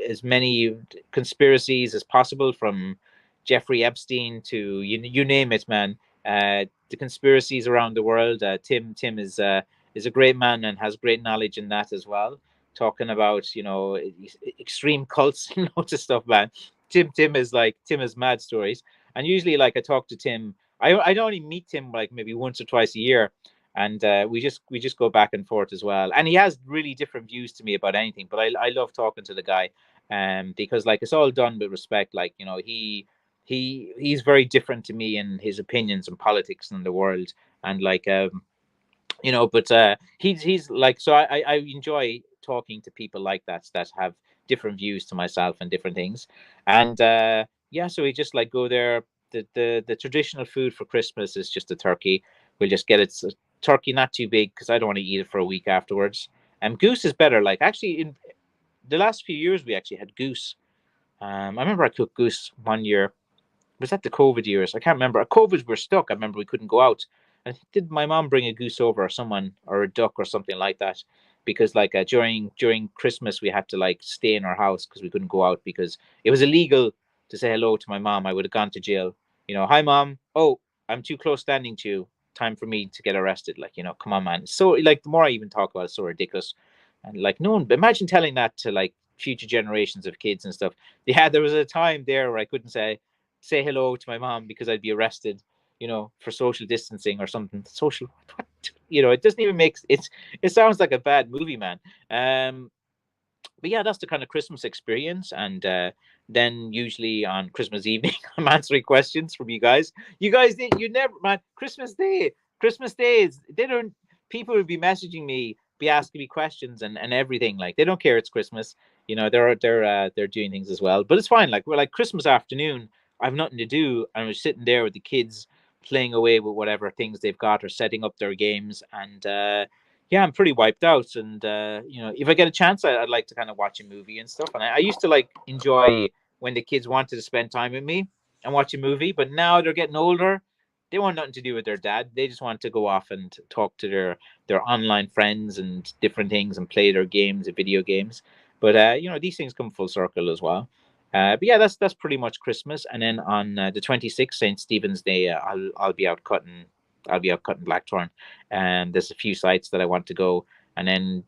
as many conspiracies as possible, from Jeffrey Epstein to you name it, man. The conspiracies around the world. Tim is a great man and has great knowledge in that as well. Talking about extreme cults and lots of stuff, man. Tim has mad stories, and usually like I talk to Tim. I only meet Tim like maybe once or twice a year, and we just go back and forth as well. And he has really different views to me about anything, but I love talking to the guy, because like it's all done with respect. Like he's very different to me in his opinions on politics and the world, and like but he's like, so I enjoy talking to people like that have different views to myself and different things. And yeah, so we just like go there. The traditional food for Christmas is just a turkey. We'll just get it turkey, not too big because I don't want to eat it for a week afterwards. And goose is better. Like actually in the last few years we actually had goose. I remember I cooked goose one year. Was that the COVID years? I can't remember. COVID, we're stuck. I remember we couldn't go out. Did my mom bring a goose over, or someone, or a duck or something like that? Because like during Christmas we had to like stay in our house because we couldn't go out because it was illegal to say hello to my mom. I would have gone to jail. Hi mom. Oh, I'm too close standing to you. Time for me to get arrested. Like, come on, man. So like the more I even talk about it, it's so ridiculous. And like no one, imagine telling that to like future generations of kids and stuff. Yeah, there was a time there where I couldn't say hello to my mom because I'd be arrested, for social distancing or something. Social, what? It doesn't even make it sounds like a bad movie, man. But yeah, that's the kind of Christmas experience. And then usually on Christmas evening, I'm answering questions from you guys. You guys, you never, man. Christmas Day is they don't. People would be messaging me, be asking me questions and everything. Like they don't care it's Christmas. They're doing things as well. But it's fine. Like we're like Christmas afternoon. I have nothing to do. And we're sitting there with the kids playing away with whatever things they've got or setting up their games and. Yeah, I'm pretty wiped out. And if I get a chance, I'd like to kind of watch a movie and stuff. And I used to like enjoy when the kids wanted to spend time with me and watch a movie. But now they're getting older. They want nothing to do with their dad. They just want to go off and talk to their online friends and different things and play their games, video games. But these things come full circle as well. But yeah, that's pretty much Christmas. And then on the 26th, St. Stephen's Day, I'll be out cutting. I'll be out cutting blackthorn, and there's a few sites that I want to go. And then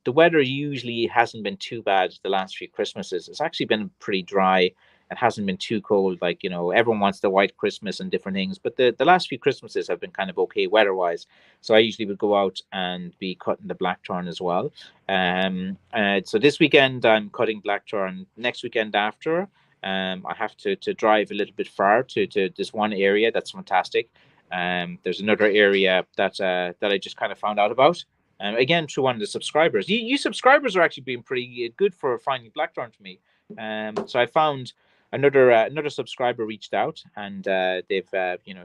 the weather usually hasn't been too bad the last few Christmases. It's actually been pretty dry. It hasn't been too cold. Like everyone wants the white Christmas and different things, but the last few Christmases have been kind of okay weather wise. So I usually would go out and be cutting the blackthorn as well. So this weekend I'm cutting blackthorn. Next weekend after, I have to drive a little bit far to this one area that's fantastic. There's another area that I just kind of found out about. Again, through one of the subscribers. You subscribers are actually being pretty good for finding blackthorn for me. So I found another subscriber reached out and they've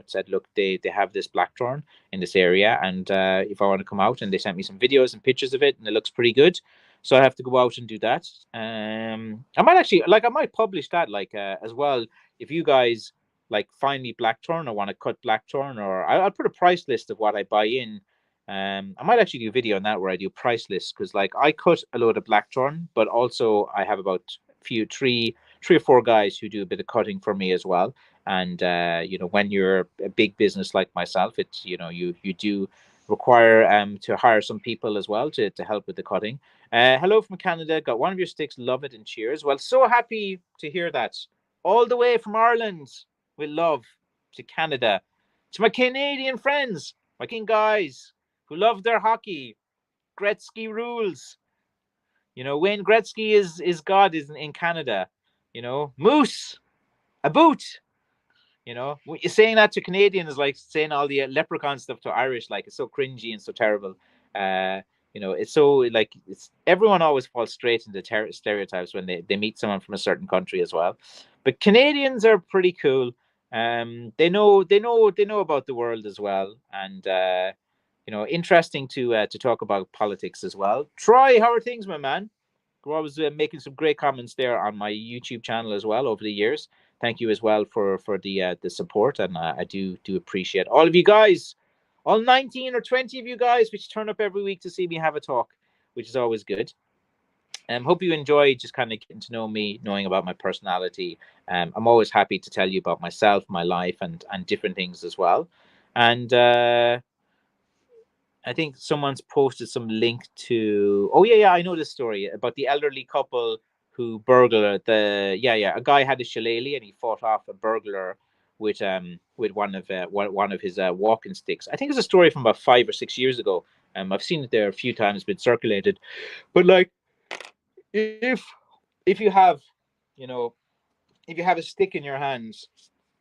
said, look, they have this blackthorn in this area, and if I want to come out, and they sent me some videos and pictures of it, and it looks pretty good. So I have to go out and do that. I might publish that as well if you guys like find me blackthorn or want to cut blackthorn, or I'll put a price list of what I buy in. I might actually do a video on that where I do price lists, because like I cut a load of blackthorn, but also I have about three or four guys who do a bit of cutting for me as well. And when you're a big business like myself, it's you do require to hire some people as well to help with the cutting. Hello from Canada, got one of your sticks, love it and cheers. Well, so happy to hear that, all the way from Ireland. With love to Canada, to my Canadian friends, my King guys who love their hockey. Gretzky rules. Wayne Gretzky is God is in Canada. Moose, a boot. Saying that to Canadians is like saying all the leprechaun stuff to Irish. Like it's so cringy and so terrible. It's so like it's everyone always falls straight into stereotypes when they meet someone from a certain country as well. But Canadians are pretty cool. They know about the world as well, and interesting to talk about politics as well. Troy, how are things, my man? You're always making some great comments there on my YouTube channel as well over the years. Thank you as well for the support, and I do appreciate all of you guys, all 19 or 20 of you guys, which turn up every week to see me have a talk, which is always good. Hope you enjoy just kind of getting to know me, knowing about my personality. I'm always happy to tell you about myself, my life, and different things as well. And I think someone's posted some link to. Oh yeah, I know this story about the elderly couple who burglar the. A guy had a shillelagh and he fought off a burglar with one of his walking sticks. I think it's a story from about 5 or 6 years ago. I've seen it there a few times, been circulated, but like. If you have a stick in your hands,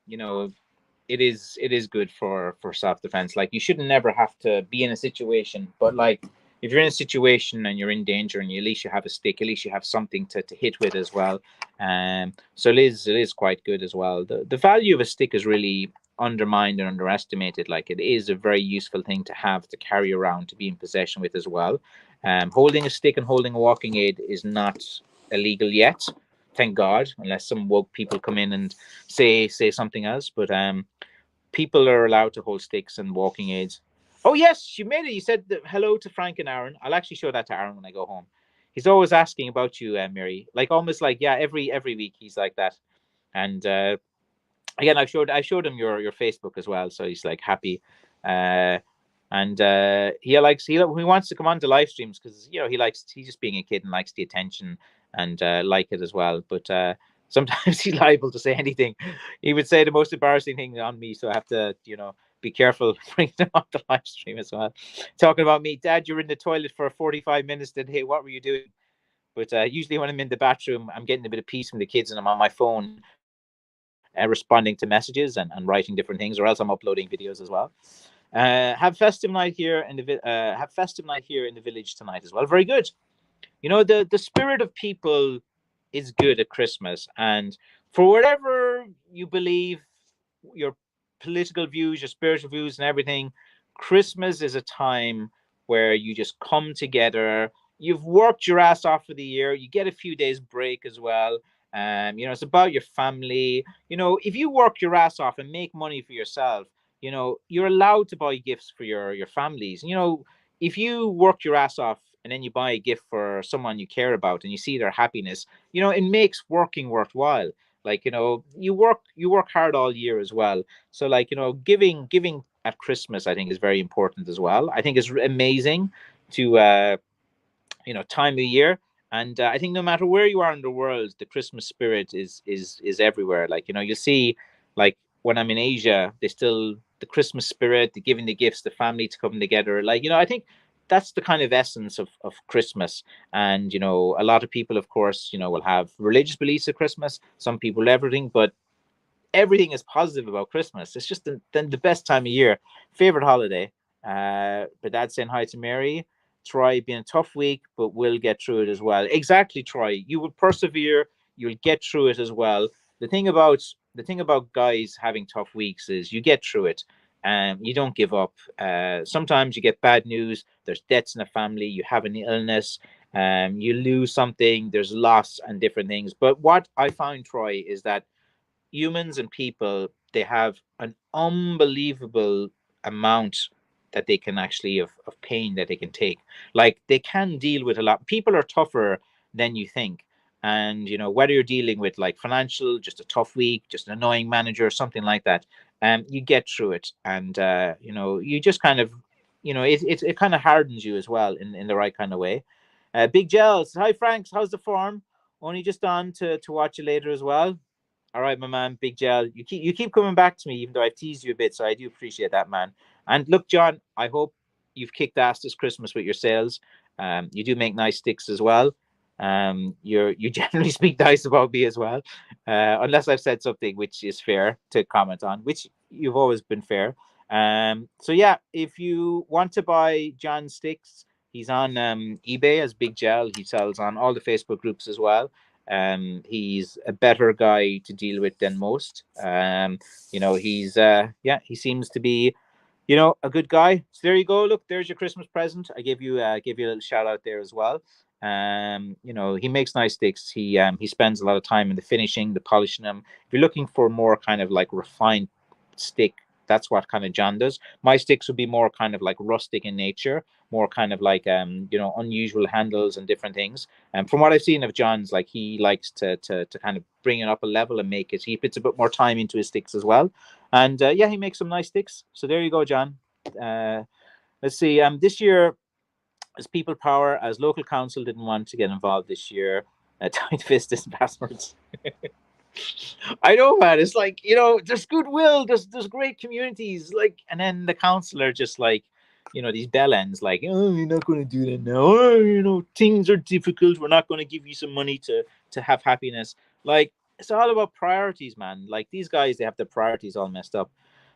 it is good for self-defense. Like you shouldn't never have to be in a situation, but like if you're in a situation and you're in danger and at least you have a stick, at least you have something to hit with as well. So it is quite good as well. The value of a stick is really undermined and underestimated. Like it is a very useful thing to have, to carry around, to be in possession with as well. Holding a stick and holding a walking aid is not illegal yet, thank God, unless some woke people come in and say something else. But people are allowed to hold sticks and walking aids. Oh yes, you made it. You said hello to Frank and Aaron. I'll actually show that to Aaron when I go home. He's always asking about you, Mary. Like almost like, yeah, every week he's like that. And again, I showed him your Facebook as well, so he's like happy. Uh, and he wants to come on to live streams because he's just being a kid and likes the attention and like it as well. But sometimes he's liable to say anything. He would say the most embarrassing thing on me, so I have to be careful bringing him on the live stream as well. Talking about me, Dad, you're in the toilet for 45 minutes today. What were you doing? But usually when I'm in the bathroom, I'm getting a bit of peace from the kids, and I'm on my phone responding to messages and writing different things, or else I'm uploading videos as well. Have festive night here in the village tonight as well. Very good. The spirit of people is good at Christmas, and for whatever you believe, your political views, your spiritual views, and everything, Christmas is a time where you just come together. You've worked your ass off for the year. You get a few days break as well. It's about your family. If you work your ass off and make money for yourself, you're allowed to buy gifts for your families. If you work your ass off and then you buy a gift for someone you care about and you see their happiness, it makes working worthwhile. Like, you work hard all year as well. So like, giving at Christmas, I think, is very important as well. I think it's amazing to time of year. And I think no matter where you are in the world, the Christmas spirit is everywhere. Like, you see, like when I'm in Asia, they still, the Christmas spirit, the giving the gifts, the family to come together. Like, I think that's the kind of essence of Christmas. And a lot of people, of course, will have religious beliefs of Christmas. Some people everything, but everything is positive about Christmas. It's just the best time of year. Favorite holiday. But Dad's saying hi to Mary. Troy, been a tough week, but we'll get through it as well. Exactly, Troy. You will persevere. You'll get through it as well. The thing about guys having tough weeks is you get through it. You don't give up. Sometimes you get bad news. There's deaths in the family. You have an illness. You lose something. There's loss and different things. But what I find, Troy, is that humans and people, they have an unbelievable amount that they can actually of pain that they can take. Like, they can deal with a lot. People are tougher than you think. And whether you're dealing with like financial, just a tough week, just an annoying manager, something like that, you get through it. And you just kind of, it kind of hardens you as well in the right kind of way. Big Gels, hi Franks, how's the form? Only just on to watch you later as well. All right, my man, Big Gel. You keep coming back to me, even though I've teased you a bit, so I do appreciate that, man. And look, John, I hope you've kicked ass this Christmas with your sales. You do make nice sticks as well. You generally speak nice about me as well, unless I've said something which is fair to comment on, which you've always been fair. So yeah, if you want to buy John sticks, he's on eBay as Big Gel. He sells on all the Facebook groups as well. He's a better guy to deal with than most. He seems to be, a good guy. So there you go. Look, there's your Christmas present. I give you a little shout out there as well. He makes nice sticks. He spends a lot of time in the finishing, the polishing them. If you're looking for more kind of like refined stick, that's what kind of John does. My sticks would be more kind of like rustic in nature, more kind of like unusual handles and different things. And from what I've seen of John's, like, he likes to kind of bring it up a level and make it. He puts a bit more time into his sticks as well. And yeah, he makes some nice sticks. So there you go, John. Let's see. This year, as people power, as local council didn't want to get involved this year, tight fist is passwords. I know, man. It's like, there's goodwill, there's great communities, like, and then the councillor just like, these bell ends, like, oh, you're not going to do that now. Oh, things are difficult. We're not going to give you some money to have happiness. Like, it's all about priorities, man. Like, these guys, they have their priorities all messed up.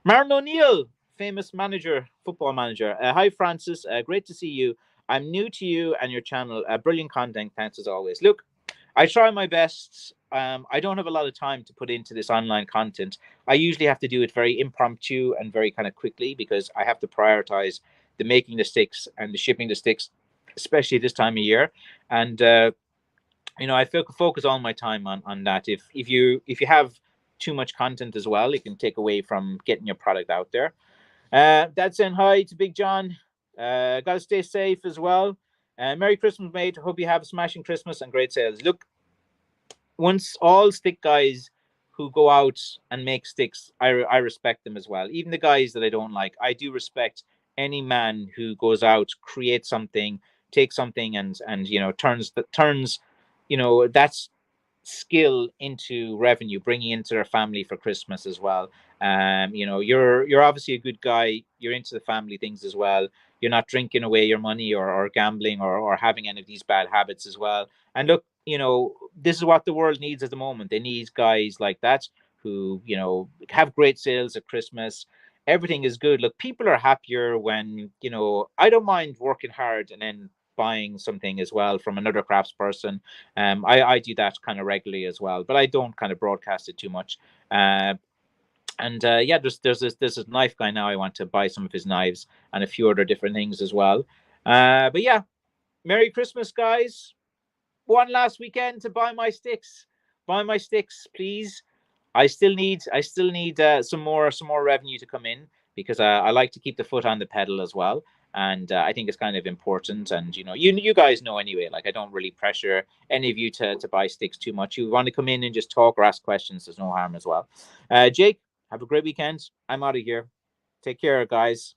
Martin O'Neill, famous manager, football manager. Hi, Francis. Great to see you. I'm new to you and your channel. Brilliant content. Thanks as always. Look, I try my best. I don't have a lot of time to put into this online content. I usually have to do it very impromptu and very kind of quickly because I have to prioritize the making the sticks and the shipping the sticks, especially this time of year. And I focus all my time on that. If you have too much content as well. It can take away from getting your product out there. That's saying hi to Big John. Gotta stay safe as well. Merry Christmas, mate. Hope you have a smashing Christmas and great sales. Look, once all stick guys who go out and make sticks, I respect them as well. Even the guys that I don't like, I do respect any man who goes out, creates something, takes something, and turns, that's skill into revenue, bringing into their family for Christmas as well. You're obviously a good guy. You're into the family things as well. You're not drinking away your money or gambling or having any of these bad habits as well. And look, this is what the world needs at the moment. They need guys like that who, have great sales at Christmas. Everything is good. Look, people are happier when, I don't mind working hard and then buying something as well from another crafts person. I do that kind of regularly as well, but I don't kind of broadcast it too much. Yeah, there's this knife guy now. I want to buy some of his knives and a few other different things as well. But yeah, Merry Christmas, guys. One last weekend to buy my sticks. Buy my sticks, please. I still need some more revenue to come in because I like to keep the foot on the pedal as well, and I think it's kind of important. And you guys know anyway. Like I don't really pressure any of you to buy sticks too much. You want to come in and just talk or ask questions. There's no harm as well. Jake, have a great weekend. I'm out of here. Take care, guys.